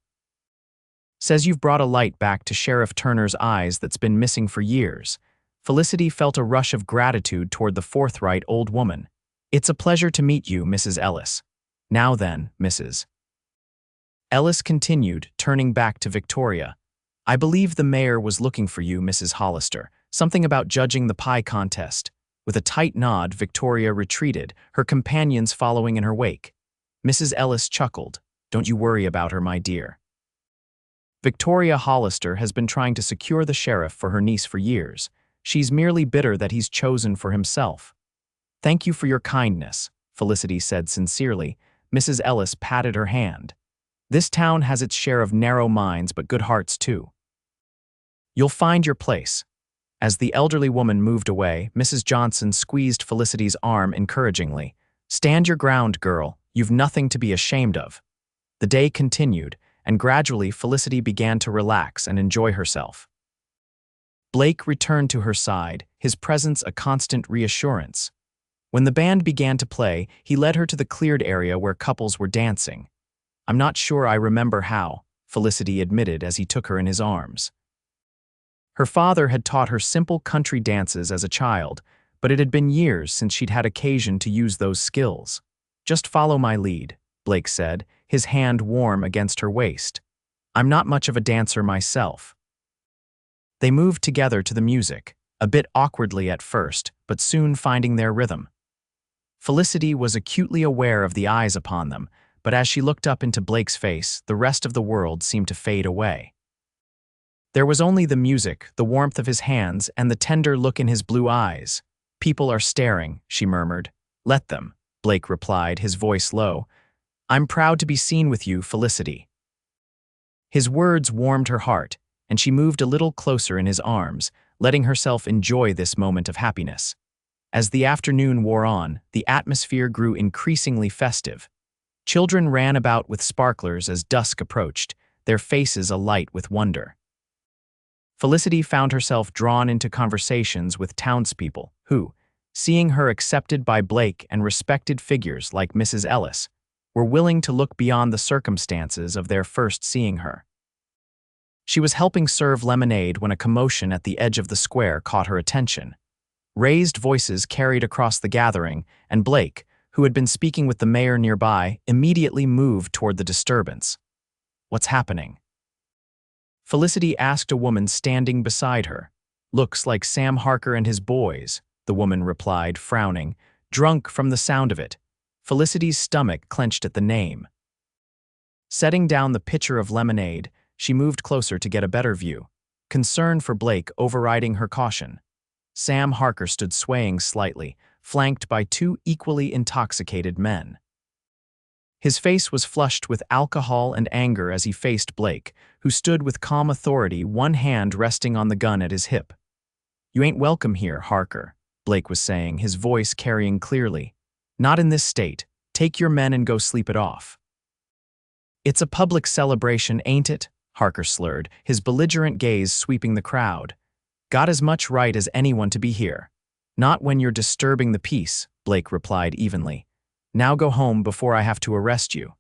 Says you've brought a light back to Sheriff Turner's eyes that's been missing for years." Felicity felt a rush of gratitude toward the forthright old woman. "It's a pleasure to meet you, Mrs. Ellis. Now then, Mrs." Ellis continued, turning back to Victoria. "I believe the mayor was looking for you, Mrs. Hollister. Something about judging the pie contest." With a tight nod, Victoria retreated, her companions following in her wake. Mrs. Ellis chuckled. "Don't you worry about her, my dear. Victoria Hollister has been trying to secure the sheriff for her niece for years. She's merely bitter that he's chosen for himself." "Thank you for your kindness," Felicity said sincerely. Mrs. Ellis patted her hand. "This town has its share of narrow minds but good hearts too. You'll find your place." As the elderly woman moved away, Mrs. Johnson squeezed Felicity's arm encouragingly. "Stand your ground, girl. You've nothing to be ashamed of." The day continued, and gradually Felicity began to relax and enjoy herself. Blake returned to her side, his presence a constant reassurance. When the band began to play, he led her to the cleared area where couples were dancing. "I'm not sure I remember how," Felicity admitted as he took her in his arms. Her father had taught her simple country dances as a child, but it had been years since she'd had occasion to use those skills. "Just follow my lead," Blake said, his hand warm against her waist. "I'm not much of a dancer myself." They moved together to the music, a bit awkwardly at first, but soon finding their rhythm. Felicity was acutely aware of the eyes upon them, but as she looked up into Blake's face, the rest of the world seemed to fade away. There was only the music, the warmth of his hands, and the tender look in his blue eyes. "People are staring," she murmured. "Let them," Blake replied, his voice low. "I'm proud to be seen with you, Felicity." His words warmed her heart, and she moved a little closer in his arms, letting herself enjoy this moment of happiness. As the afternoon wore on, the atmosphere grew increasingly festive. Children ran about with sparklers as dusk approached, their faces alight with wonder. Felicity found herself drawn into conversations with townspeople who, seeing her accepted by Blake and respected figures like Mrs. Ellis, were willing to look beyond the circumstances of their first seeing her. She was helping serve lemonade when a commotion at the edge of the square caught her attention. Raised voices carried across the gathering, and Blake, who had been speaking with the mayor nearby, immediately moved toward the disturbance. "What's happening?" Felicity asked a woman standing beside her. "Looks like Sam Harker and his boys," the woman replied, frowning, drunk from the sound of it. Felicity's stomach clenched at the name. Setting down the pitcher of lemonade, she moved closer to get a better view, concern for Blake overriding her caution. Sam Harker stood swaying slightly, flanked by two equally intoxicated men. His face was flushed with alcohol and anger as he faced Blake, who stood with calm authority, one hand resting on the gun at his hip. "You ain't welcome here, Harker," Blake was saying, his voice carrying clearly. "Not in this state. Take your men and go sleep it off." "It's a public celebration, ain't it?" Harker slurred, his belligerent gaze sweeping the crowd. "Got as much right as anyone to be here." "Not when you're disturbing the peace," Blake replied evenly. "Now go home before I have to arrest you."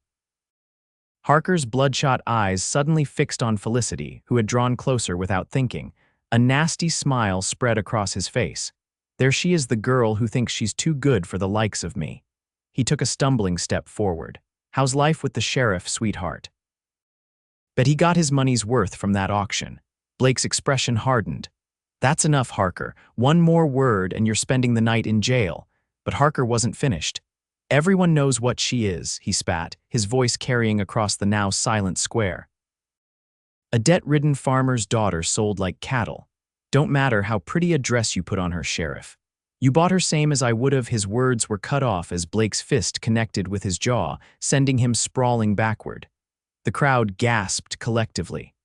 Harker's bloodshot eyes suddenly fixed on Felicity, who had drawn closer without thinking. A nasty smile spread across his face. "There she is, the girl who thinks she's too good for the likes of me." He took a stumbling step forward. "How's life with the sheriff, sweetheart?" "Bet he got his money's worth from that auction." Blake's expression hardened. "That's enough, Harker. One more word and you're spending the night in jail." But Harker wasn't finished. "Everyone knows what she is," he spat, his voice carrying across the now silent square. "A debt-ridden farmer's daughter sold like cattle. Don't matter how pretty a dress you put on her, Sheriff. You bought her same as I would have." His words were cut off as Blake's fist connected with his jaw, sending him sprawling backward. The crowd gasped collectively.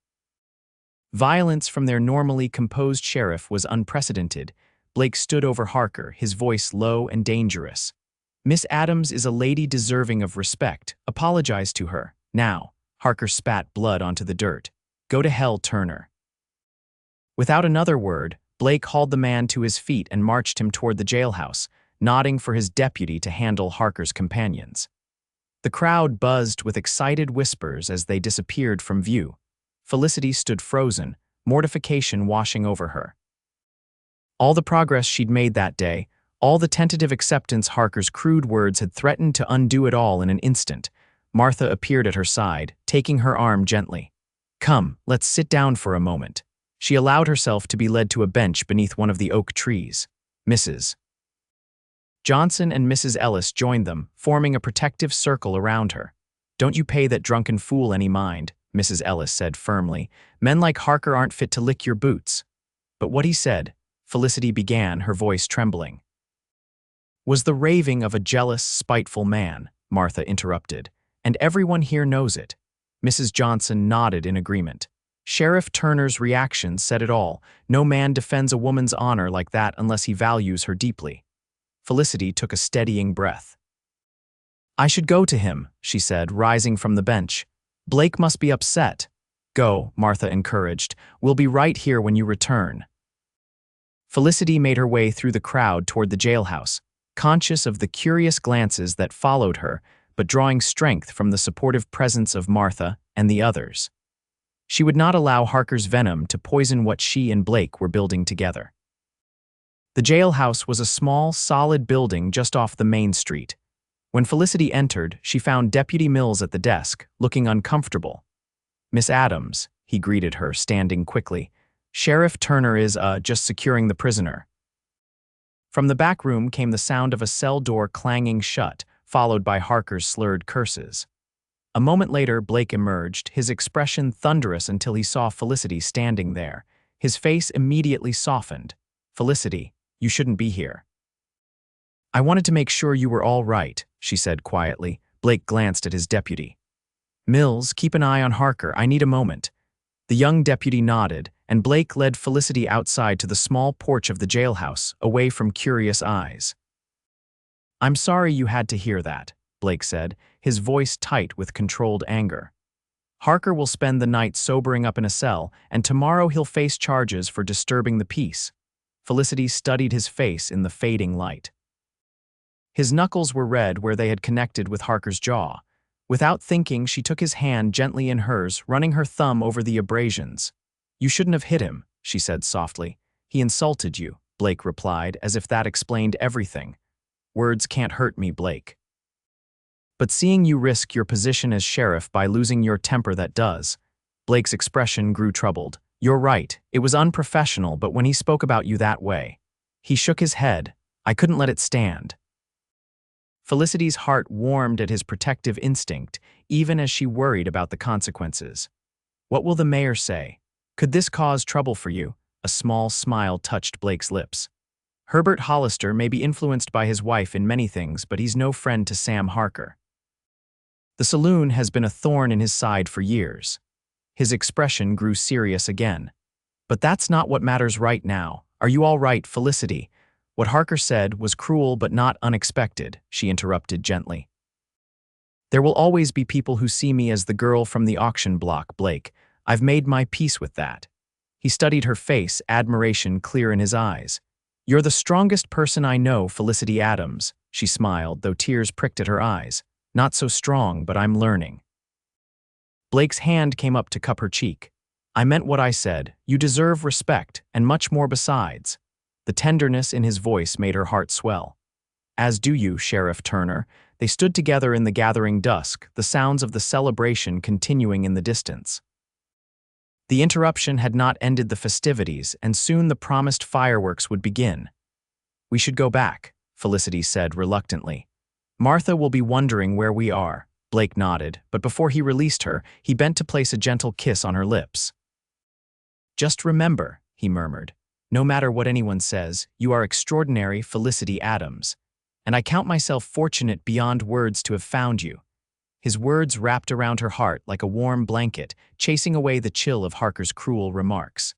Violence from their normally composed sheriff was unprecedented. Blake stood over Harker, his voice low and dangerous. "Miss Adams is a lady deserving of respect. Apologize to her. Now." Harker spat blood onto the dirt. "Go to hell, Turner." Without another word, Blake hauled the man to his feet and marched him toward the jailhouse, nodding for his deputy to handle Harker's companions. The crowd buzzed with excited whispers as they disappeared from view. Felicity stood frozen, mortification washing over her. All the progress she'd made that day, all the tentative acceptance Harker's crude words had threatened to undo it all in an instant. Martha appeared at her side, taking her arm gently. Come, let's sit down for a moment. She allowed herself to be led to a bench beneath one of the oak trees. Mrs. Johnson and Mrs. Ellis joined them, forming a protective circle around her. Don't you pay that drunken fool any mind, Mrs. Ellis said firmly. Men like Harker aren't fit to lick your boots. But what he said, Felicity began, her voice trembling, was the raving of a jealous, spiteful man, Martha interrupted. And everyone here knows it. Mrs. Johnson nodded in agreement. Sheriff Turner's reaction said it all. No man defends a woman's honor like that unless he values her deeply. Felicity took a steadying breath. I should go to him, she said, rising from the bench. Blake must be upset. Go, Martha encouraged. We'll be right here when you return. Felicity made her way through the crowd toward the jailhouse, conscious of the curious glances that followed her, but drawing strength from the supportive presence of Martha and the others. She would not allow Harker's venom to poison what she and Blake were building together. The jailhouse was a small, solid building just off the main street. When Felicity entered, she found Deputy Mills at the desk, looking uncomfortable. Miss Adams, he greeted her, standing quickly. Sheriff Turner is, just securing the prisoner. From the back room came the sound of a cell door clanging shut, followed by Harker's slurred curses. A moment later, Blake emerged, his expression thunderous until he saw Felicity standing there. His face immediately softened. Felicity, you shouldn't be here. I wanted to make sure you were all right, she said quietly. Blake glanced at his deputy. Mills, keep an eye on Harker. I need a moment. The young deputy nodded, and Blake led Felicity outside to the small porch of the jailhouse, away from curious eyes. I'm sorry you had to hear that, Blake said, his voice tight with controlled anger. Harker will spend the night sobering up in a cell, and tomorrow he'll face charges for disturbing the peace. Felicity studied his face in the fading light. His knuckles were red where they had connected with Harker's jaw. Without thinking, she took his hand gently in hers, running her thumb over the abrasions. You shouldn't have hit him, she said softly. He insulted you, Blake replied, as if that explained everything. Words can't hurt me, Blake. But seeing you risk your position as sheriff by losing your temper, that does. Blake's expression grew troubled. You're right, it was unprofessional, but when he spoke about you that way. He shook his head. I couldn't let it stand. Felicity's heart warmed at his protective instinct, even as she worried about the consequences. What will the mayor say? Could this cause trouble for you? A small smile touched Blake's lips. Herbert Hollister may be influenced by his wife in many things, but he's no friend to Sam Harker. The saloon has been a thorn in his side for years. His expression grew serious again. But that's not what matters right now. Are you all right, Felicity? What Harker said was cruel but not unexpected, she interrupted gently. There will always be people who see me as the girl from the auction block, Blake. I've made my peace with that. He studied her face, admiration clear in his eyes. You're the strongest person I know, Felicity Adams, she smiled, though tears pricked at her eyes. Not so strong, but I'm learning. Blake's hand came up to cup her cheek. I meant what I said. You deserve respect, and much more besides. The tenderness in his voice made her heart swell. As do you, Sheriff Turner. They stood together in the gathering dusk, the sounds of the celebration continuing in the distance. The interruption had not ended the festivities, and soon the promised fireworks would begin. We should go back, Felicity said reluctantly. Martha will be wondering where we are. Blake nodded, but before he released her, he bent to place a gentle kiss on her lips. Just remember, he murmured, no matter what anyone says, you are extraordinary, Felicity Adams, and I count myself fortunate beyond words to have found you. His words wrapped around her heart like a warm blanket, chasing away the chill of Harker's cruel remarks.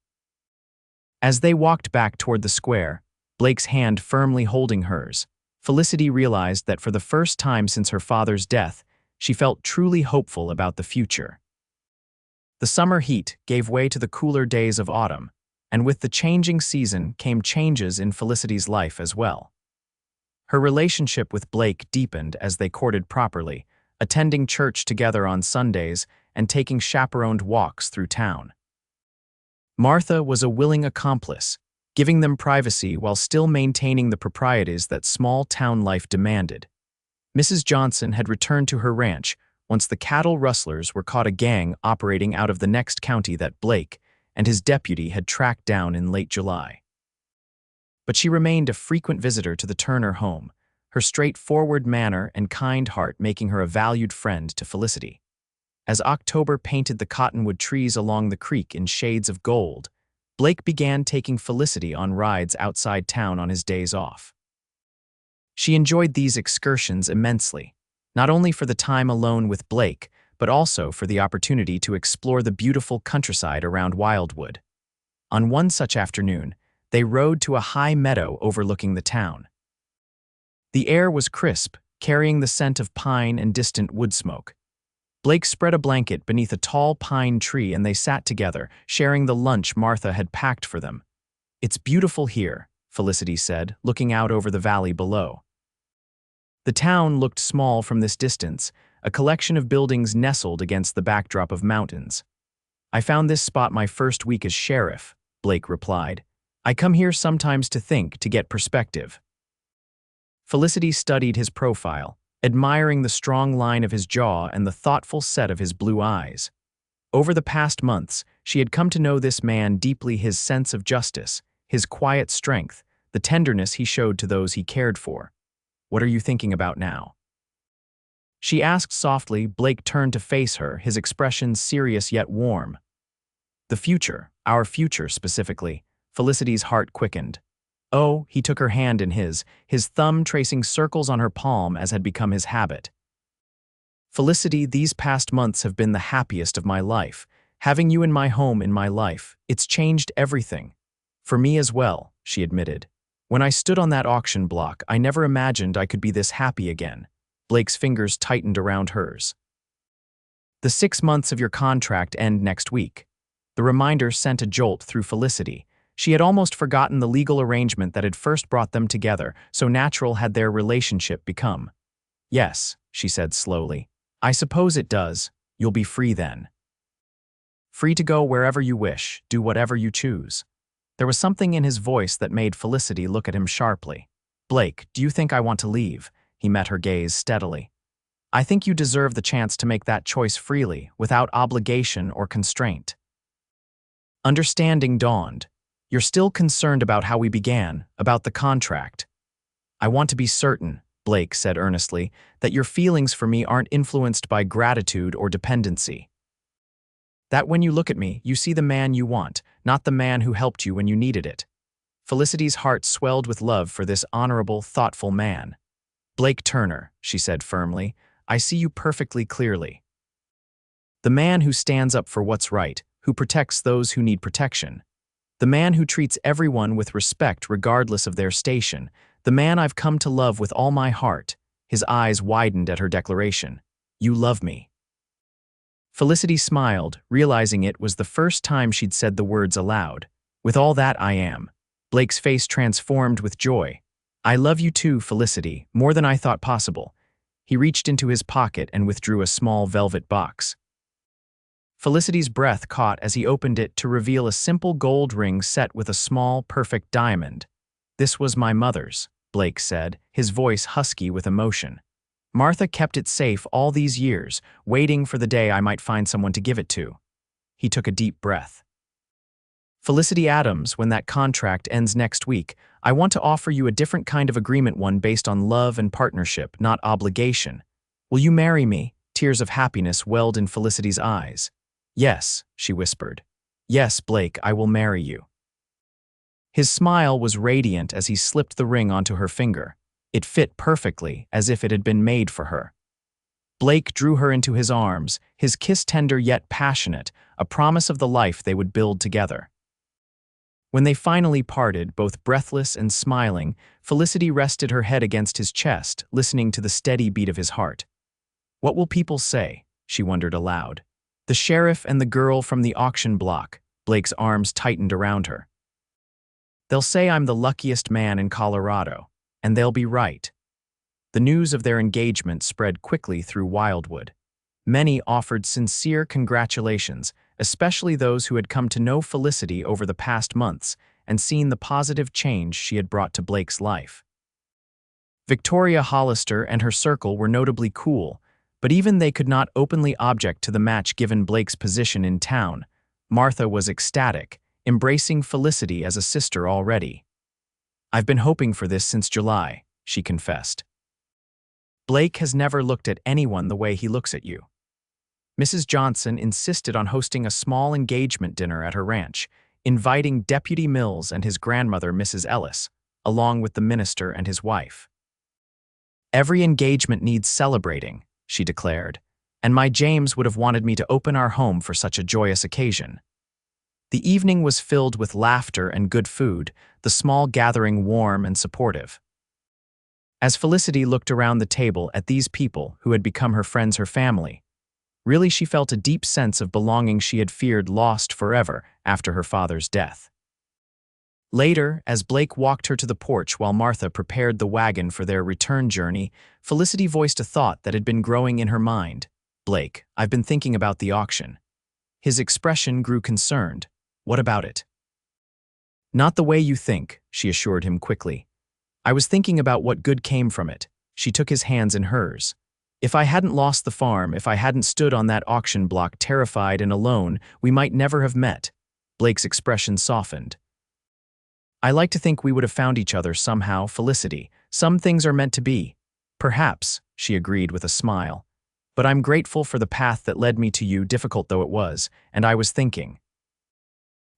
As they walked back toward the square, Blake's hand firmly holding hers, Felicity realized that for the first time since her father's death, she felt truly hopeful about the future. The summer heat gave way to the cooler days of autumn, and with the changing season came changes in Felicity's life as well. Her relationship with Blake deepened as they courted properly, attending church together on Sundays and taking chaperoned walks through town. Martha was a willing accomplice, giving them privacy while still maintaining the proprieties that small town life demanded. Mrs. Johnson had returned to her ranch, once the cattle rustlers were caught a gang operating out of the next county that Blake and his deputy had tracked down in late July. But she remained a frequent visitor to the Turner home, her straightforward manner and kind heart making her a valued friend to Felicity. As October painted the cottonwood trees along the creek in shades of gold, Blake began taking Felicity on rides outside town on his days off. She enjoyed these excursions immensely, not only for the time alone with Blake, but also for the opportunity to explore the beautiful countryside around Wildwood. On one such afternoon, they rode to a high meadow overlooking the town. The air was crisp, carrying the scent of pine and distant wood smoke. Blake spread a blanket beneath a tall pine tree and they sat together, sharing the lunch Martha had packed for them. "It's beautiful here," Felicity said, looking out over the valley below. The town looked small from this distance, a collection of buildings nestled against the backdrop of mountains. "I found this spot my first week as sheriff," Blake replied. "I come here sometimes to think, to get perspective." Felicity studied his profile, admiring the strong line of his jaw and the thoughtful set of his blue eyes. Over the past months, she had come to know this man deeply, his sense of justice, his quiet strength, the tenderness he showed to those he cared for. "What are you thinking about now?" she asked softly. Blake turned to face her, his expression serious yet warm. "The future, our future specifically." Felicity's heart quickened. "Oh," he took her hand in his thumb tracing circles on her palm as had become his habit. "Felicity, these past months have been the happiest of my life. Having you in my home, in my life, it's changed everything." "For me as well," she admitted. "When I stood on that auction block, I never imagined I could be this happy again." Blake's fingers tightened around hers. "The 6 months of your contract end next week." The reminder sent a jolt through Felicity. She had almost forgotten the legal arrangement that had first brought them together, so natural had their relationship become. "Yes," she said slowly. "I suppose it does. You'll be free then. Free to go wherever you wish, do whatever you choose." There was something in his voice that made Felicity look at him sharply. "Blake, do you think I want to leave?" He met her gaze steadily. "I think you deserve the chance to make that choice freely, without obligation or constraint." Understanding dawned. "You're still concerned about how we began, about the contract." "I want to be certain," Blake said earnestly, "that your feelings for me aren't influenced by gratitude or dependency. That when you look at me, you see the man you want, not the man who helped you when you needed it." Felicity's heart swelled with love for this honorable, thoughtful man. "Blake Turner," she said firmly, "I see you perfectly clearly. The man who stands up for what's right, who protects those who need protection. The man who treats everyone with respect regardless of their station. The man I've come to love with all my heart." His eyes widened at her declaration. "You love me." Felicity smiled, realizing it was the first time she'd said the words aloud. "With all that I am." Blake's face transformed with joy. "I love you too, Felicity, more than I thought possible." He reached into his pocket and withdrew a small velvet box. Felicity's breath caught as he opened it to reveal a simple gold ring set with a small, perfect diamond. "This was my mother's," Blake said, his voice husky with emotion. "Martha kept it safe all these years, waiting for the day I might find someone to give it to." He took a deep breath. "Felicity Adams, when that contract ends next week, I want to offer you a different kind of agreement, one based on love and partnership, not obligation. Will you marry me?" Tears of happiness welled in Felicity's eyes. "Yes," she whispered. "Yes, Blake, I will marry you." His smile was radiant as he slipped the ring onto her finger. It fit perfectly, as if it had been made for her. Blake drew her into his arms, his kiss tender yet passionate, a promise of the life they would build together. When they finally parted, both breathless and smiling, Felicity rested her head against his chest, listening to the steady beat of his heart. "What will people say?" she wondered aloud. "The sheriff and the girl from the auction block." Blake's arms tightened around her. "They'll say I'm the luckiest man in Colorado, and they'll be right." The news of their engagement spread quickly through Wildwood. Many offered sincere congratulations, especially those who had come to know Felicity over the past months and seen the positive change she had brought to Blake's life. Victoria Hollister and her circle were notably cool, But even they could not openly object to the match given Blake's position in town. Martha was ecstatic, embracing Felicity as a sister already. "I've been hoping for this since July," she confessed. "Blake has never looked at anyone the way he looks at you." Mrs. Johnson insisted on hosting a small engagement dinner at her ranch, inviting Deputy Mills and his grandmother, Mrs. Ellis, along with the minister and his wife. "Every engagement needs celebrating," she declared, "and my James would have wanted me to open our home for such a joyous occasion." The evening was filled with laughter and good food, the small gathering warm and supportive. As Felicity looked around the table at these people who had become her friends, her family, really she felt a deep sense of belonging she had feared lost forever after her father's death. Later, as Blake walked her to the porch while Martha prepared the wagon for their return journey, Felicity voiced a thought that had been growing in her mind. "Blake, I've been thinking about the auction." His expression grew concerned. "What about it?" "Not the way you think," she assured him quickly. "I was thinking about what good came from it." She took his hands in hers. "If I hadn't lost the farm, if I hadn't stood on that auction block terrified and alone, we might never have met." Blake's expression softened. "I like to think we would have found each other somehow, Felicity. Some things are meant to be." "Perhaps," she agreed with a smile. "But I'm grateful for the path that led me to you, difficult though it was, and I was thinking,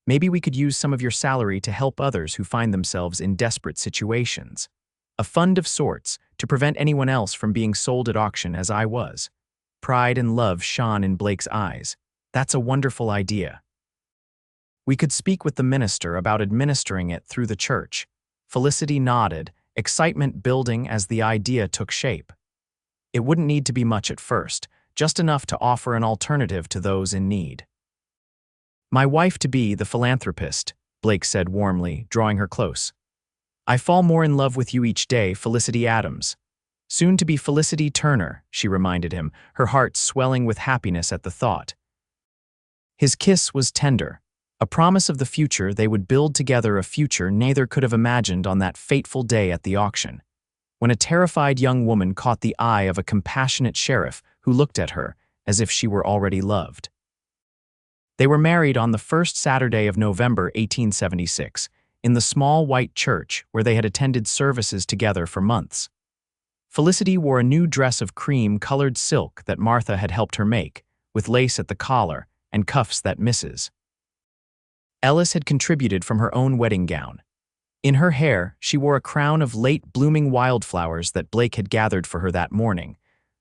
maybe we could use some of your salary to help others who find themselves in desperate situations. A fund of sorts, to prevent anyone else from being sold at auction as I was." Pride and love shone in Blake's eyes. "That's a wonderful idea. We could speak with the minister about administering it through the church." Felicity nodded, excitement building as the idea took shape. "It wouldn't need to be much at first, just enough to offer an alternative to those in need." "My wife-to-be, the philanthropist," Blake said warmly, drawing her close. "I fall more in love with you each day, Felicity Adams." "Soon to be Felicity Turner," she reminded him, her heart swelling with happiness at the thought. His kiss was tender, a promise of the future they would build together, a future neither could have imagined on that fateful day at the auction, when a terrified young woman caught the eye of a compassionate sheriff who looked at her as if she were already loved. They were married on the first Saturday of November 1876, in the small white church where they had attended services together for months. Felicity wore a new dress of cream-colored silk that Martha had helped her make, with lace at the collar and cuffs that Mrs. Ellis had contributed from her own wedding gown. In her hair, she wore a crown of late-blooming wildflowers that Blake had gathered for her that morning.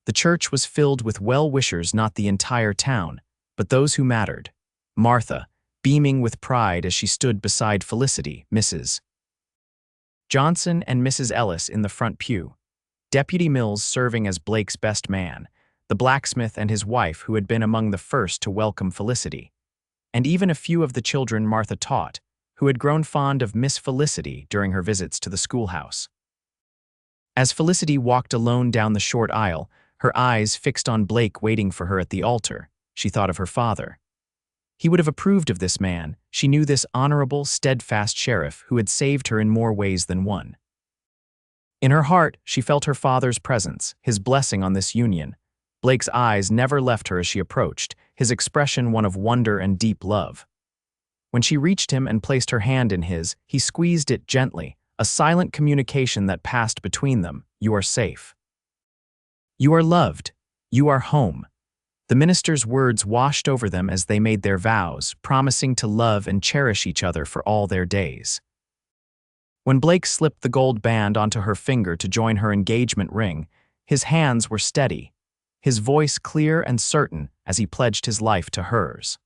The church was filled with well-wishers, not the entire town, but those who mattered. Martha, beaming with pride as she stood beside Felicity, Mrs. Johnson and Mrs. Ellis in the front pew, Deputy Mills serving as Blake's best man, the blacksmith and his wife who had been among the first to welcome Felicity, and even a few of the children Martha taught, who had grown fond of Miss Felicity during her visits to the schoolhouse. As Felicity walked alone down the short aisle, her eyes fixed on Blake waiting for her at the altar, she thought of her father. He would have approved of this man. She knew this honorable, steadfast sheriff who had saved her in more ways than one. In her heart, she felt her father's presence, his blessing on this union. Blake's eyes never left her as she approached, his expression one of wonder and deep love. When she reached him and placed her hand in his, he squeezed it gently, a silent communication that passed between them. "You are safe. You are loved. You are home." The minister's words washed over them as they made their vows, promising to love and cherish each other for all their days. When Blake slipped the gold band onto her finger to join her engagement ring, his hands were steady, his voice clear and certain as he pledged his life to hers.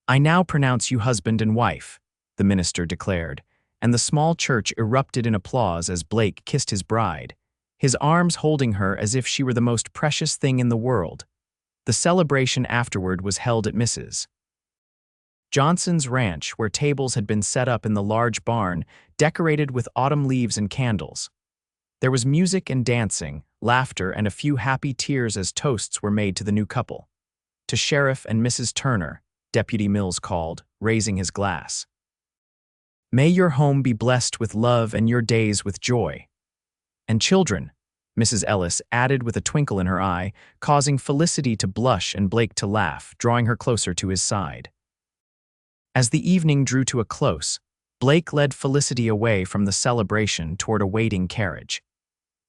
"I now pronounce you husband and wife," the minister declared, and the small church erupted in applause as Blake kissed his bride, his arms holding her as if she were the most precious thing in the world. The celebration afterward was held at Mrs. Johnson's ranch, where tables had been set up in the large barn, decorated with autumn leaves and candles. There was music and dancing, laughter, and a few happy tears as toasts were made to the new couple. "To Sheriff and Mrs. Turner," Deputy Mills called, raising his glass. "May your home be blessed with love and your days with joy. And children, Mrs. Ellis added with a twinkle in her eye, causing Felicity to blush and Blake to laugh, drawing her closer to his side. As the evening drew to a close, Blake led Felicity away from the celebration toward a waiting carriage.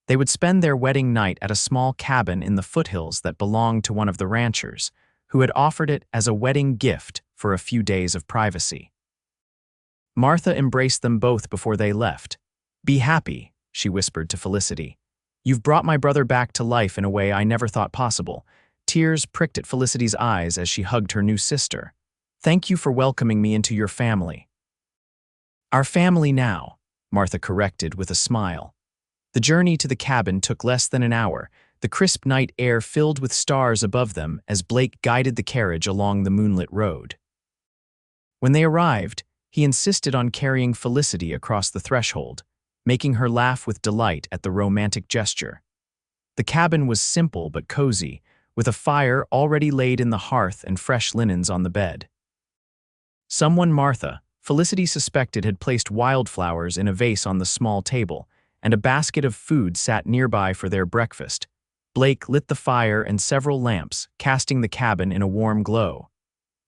They would spend their wedding night at a small cabin in the foothills that belonged to one of the ranchers, who had offered it as a wedding gift for a few days of privacy. Martha embraced them both before they left. "Be happy," she whispered to Felicity. "You've brought my brother back to life in a way I never thought possible." Tears pricked at Felicity's eyes as she hugged her new sister. "Thank you for welcoming me into your family." "Our family now," Martha corrected with a smile. The journey to the cabin took less than an hour, the crisp night air filled with stars above them as Blake guided the carriage along the moonlit road. When they arrived, he insisted on carrying Felicity across the threshold, making her laugh with delight at the romantic gesture. The cabin was simple but cozy, with a fire already laid in the hearth and fresh linens on the bed. Someone Martha, Felicity suspected, had placed wildflowers in a vase on the small table, and a basket of food sat nearby for their breakfast. Blake lit the fire and several lamps, casting the cabin in a warm glow.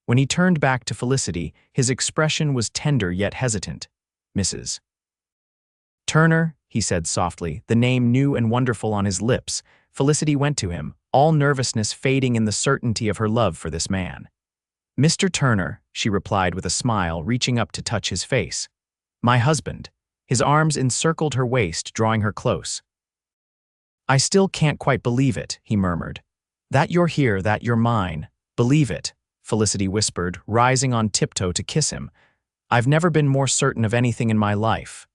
When he turned back to Felicity, his expression was tender yet hesitant. "Mrs. Turner," he said softly, the name new and wonderful on his lips. Felicity went to him, all nervousness fading in the certainty of her love for this man. "Mr. Turner," she replied with a smile, reaching up to touch his face. "My husband." His arms encircled her waist, drawing her close. "I still can't quite believe it," he murmured. "That you're here, that you're mine. Believe it," Felicity whispered, rising on tiptoe to kiss him. "I've never been more certain of anything in my life."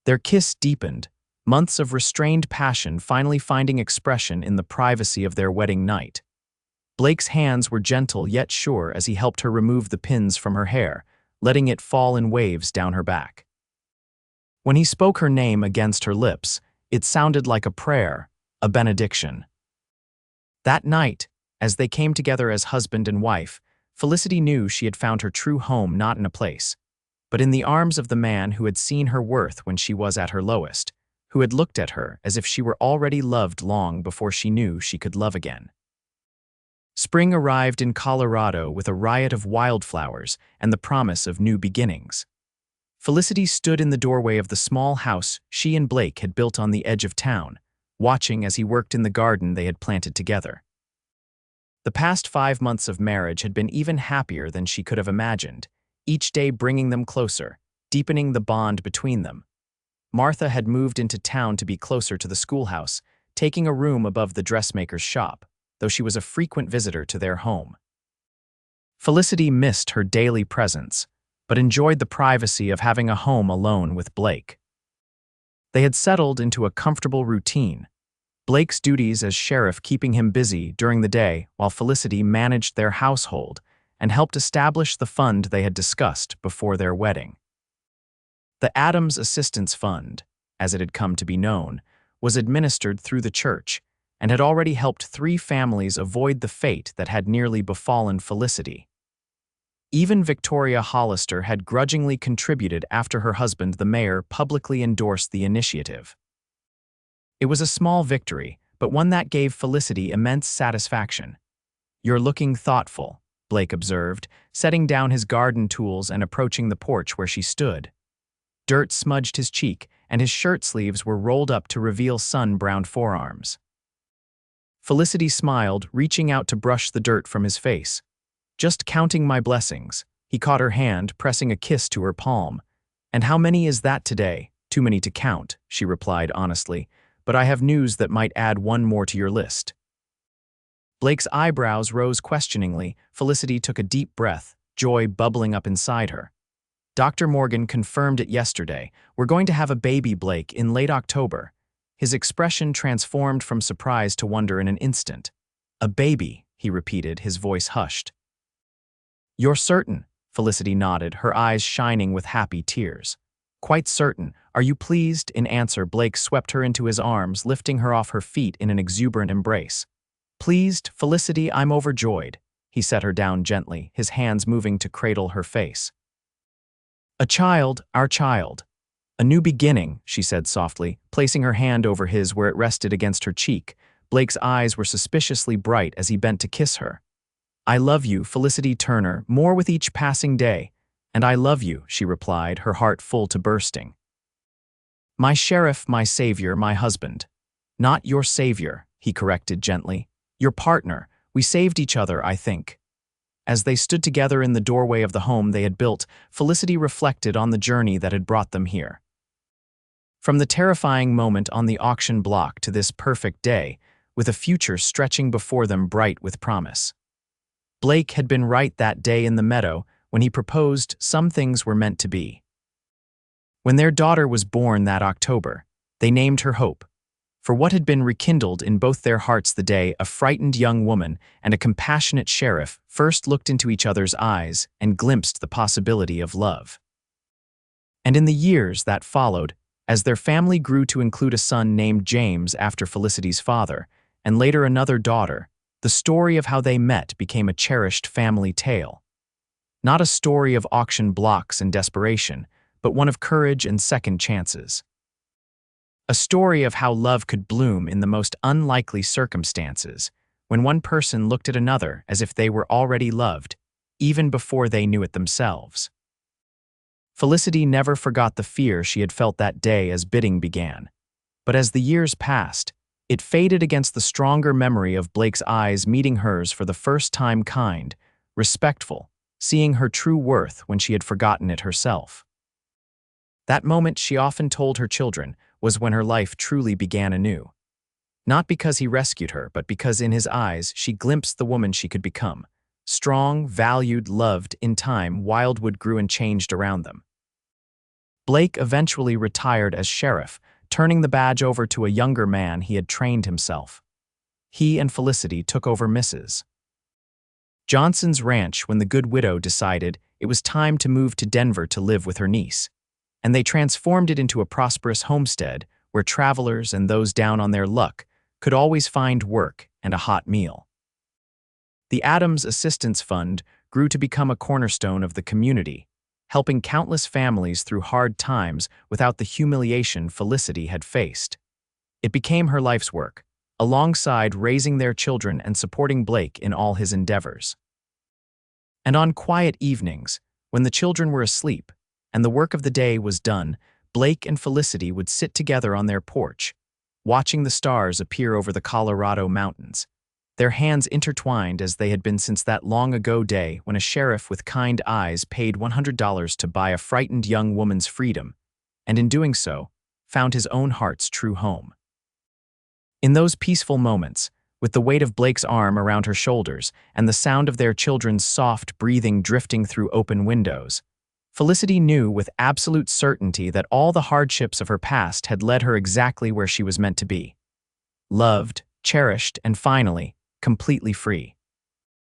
Their kiss deepened, months of restrained passion finally finding expression in the privacy of their wedding night. Blake's hands were gentle yet sure as he helped her remove the pins from her hair, letting it fall in waves down her back. When he spoke her name against her lips, it sounded like a prayer, a benediction. That night, as they came together as husband and wife, Felicity knew she had found her true home not in a place, but in the arms of the man who had seen her worth when she was at her lowest, who had looked at her as if she were already loved long before she knew she could love again. Spring arrived in Colorado with a riot of wildflowers and the promise of new beginnings. Felicity stood in the doorway of the small house she and Blake had built on the edge of town, watching as he worked in the garden they had planted together. The past 5 months of marriage had been even happier than she could have imagined, each day bringing them closer, deepening the bond between them. Martha had moved into town to be closer to the schoolhouse, taking a room above the dressmaker's shop, though she was a frequent visitor to their home. Felicity missed her daily presence, but enjoyed the privacy of having a home alone with Blake. They had settled into a comfortable routine, Blake's duties as sheriff keeping him busy during the day while Felicity managed their household and helped establish the fund they had discussed before their wedding. The Adams Assistance Fund, as it had come to be known, was administered through the church and had already helped 3 families avoid the fate that had nearly befallen Felicity. Even Victoria Hollister had grudgingly contributed after her husband, the mayor, publicly endorsed the initiative. It was a small victory, but one that gave Felicity immense satisfaction. "You're looking thoughtful," Blake observed, setting down his garden tools and approaching the porch where she stood. Dirt smudged his cheek, and his shirt sleeves were rolled up to reveal sun-browned forearms. Felicity smiled, reaching out to brush the dirt from his face. "Just counting my blessings." He caught her hand, pressing a kiss to her palm. "And how many is that today?" "Too many to count," she replied honestly, "but I have news that might add one more to your list." Blake's eyebrows rose questioningly. Felicity took a deep breath, joy bubbling up inside her. "Dr. Morgan confirmed it yesterday. We're going to have a baby, Blake, in late October." His expression transformed from surprise to wonder in an instant. "A baby," he repeated, his voice hushed. "You're certain?" Felicity nodded, her eyes shining with happy tears. "Quite certain. Are you pleased?" In answer, Blake swept her into his arms, lifting her off her feet in an exuberant embrace. "Pleased, Felicity, I'm overjoyed." He set her down gently, his hands moving to cradle her face. "A child, our child." A new beginning, she said softly, placing her hand over his where it rested against her cheek. Blake's eyes were suspiciously bright as he bent to kiss her. I love you, Felicity Turner, more with each passing day. And I love you, she replied, her heart full to bursting. My sheriff, my savior, my husband. Not your savior, he corrected gently. Your partner. We saved each other, I think. As they stood together in the doorway of the home they had built, Felicity reflected on the journey that had brought them here. From the terrifying moment on the auction block to this perfect day, with a future stretching before them bright with promise. Blake had been right that day in the meadow when he proposed some things were meant to be. When their daughter was born that October, they named her Hope, for what had been rekindled in both their hearts the day a frightened young woman and a compassionate sheriff first looked into each other's eyes and glimpsed the possibility of love. And in the years that followed, as their family grew to include a son named James after Felicity's father, and later another daughter, the story of how they met became a cherished family tale. Not a story of auction blocks and desperation, but one of courage and second chances. A story of how love could bloom in the most unlikely circumstances, when one person looked at another as if they were already loved, even before they knew it themselves. Felicity never forgot the fear she had felt that day as bidding began. But as the years passed, it faded against the stronger memory of Blake's eyes meeting hers for the first time, kind, respectful, seeing her true worth when she had forgotten it herself. That moment, she often told her children, was when her life truly began anew. Not because he rescued her, but because in his eyes she glimpsed the woman she could become. Strong, valued, loved. In time, Wildwood grew and changed around them. Blake eventually retired as sheriff, turning the badge over to a younger man he had trained himself. He and Felicity took over Mrs. Johnson's ranch when the good widow decided it was time to move to Denver to live with her niece, and they transformed it into a prosperous homestead where travelers and those down on their luck could always find work and a hot meal. The Adams Assistance Fund grew to become a cornerstone of the community, helping countless families through hard times without the humiliation Felicity had faced. It became her life's work, alongside raising their children and supporting Blake in all his endeavors. And on quiet evenings, when the children were asleep and the work of the day was done, Blake and Felicity would sit together on their porch, watching the stars appear over the Colorado mountains, their hands intertwined as they had been since that long-ago day when a sheriff with kind eyes paid $100 to buy a frightened young woman's freedom, and in doing so, found his own heart's true home. In those peaceful moments, with the weight of Blake's arm around her shoulders and the sound of their children's soft breathing drifting through open windows, Felicity knew with absolute certainty that all the hardships of her past had led her exactly where she was meant to be. Loved, cherished, and finally, completely free.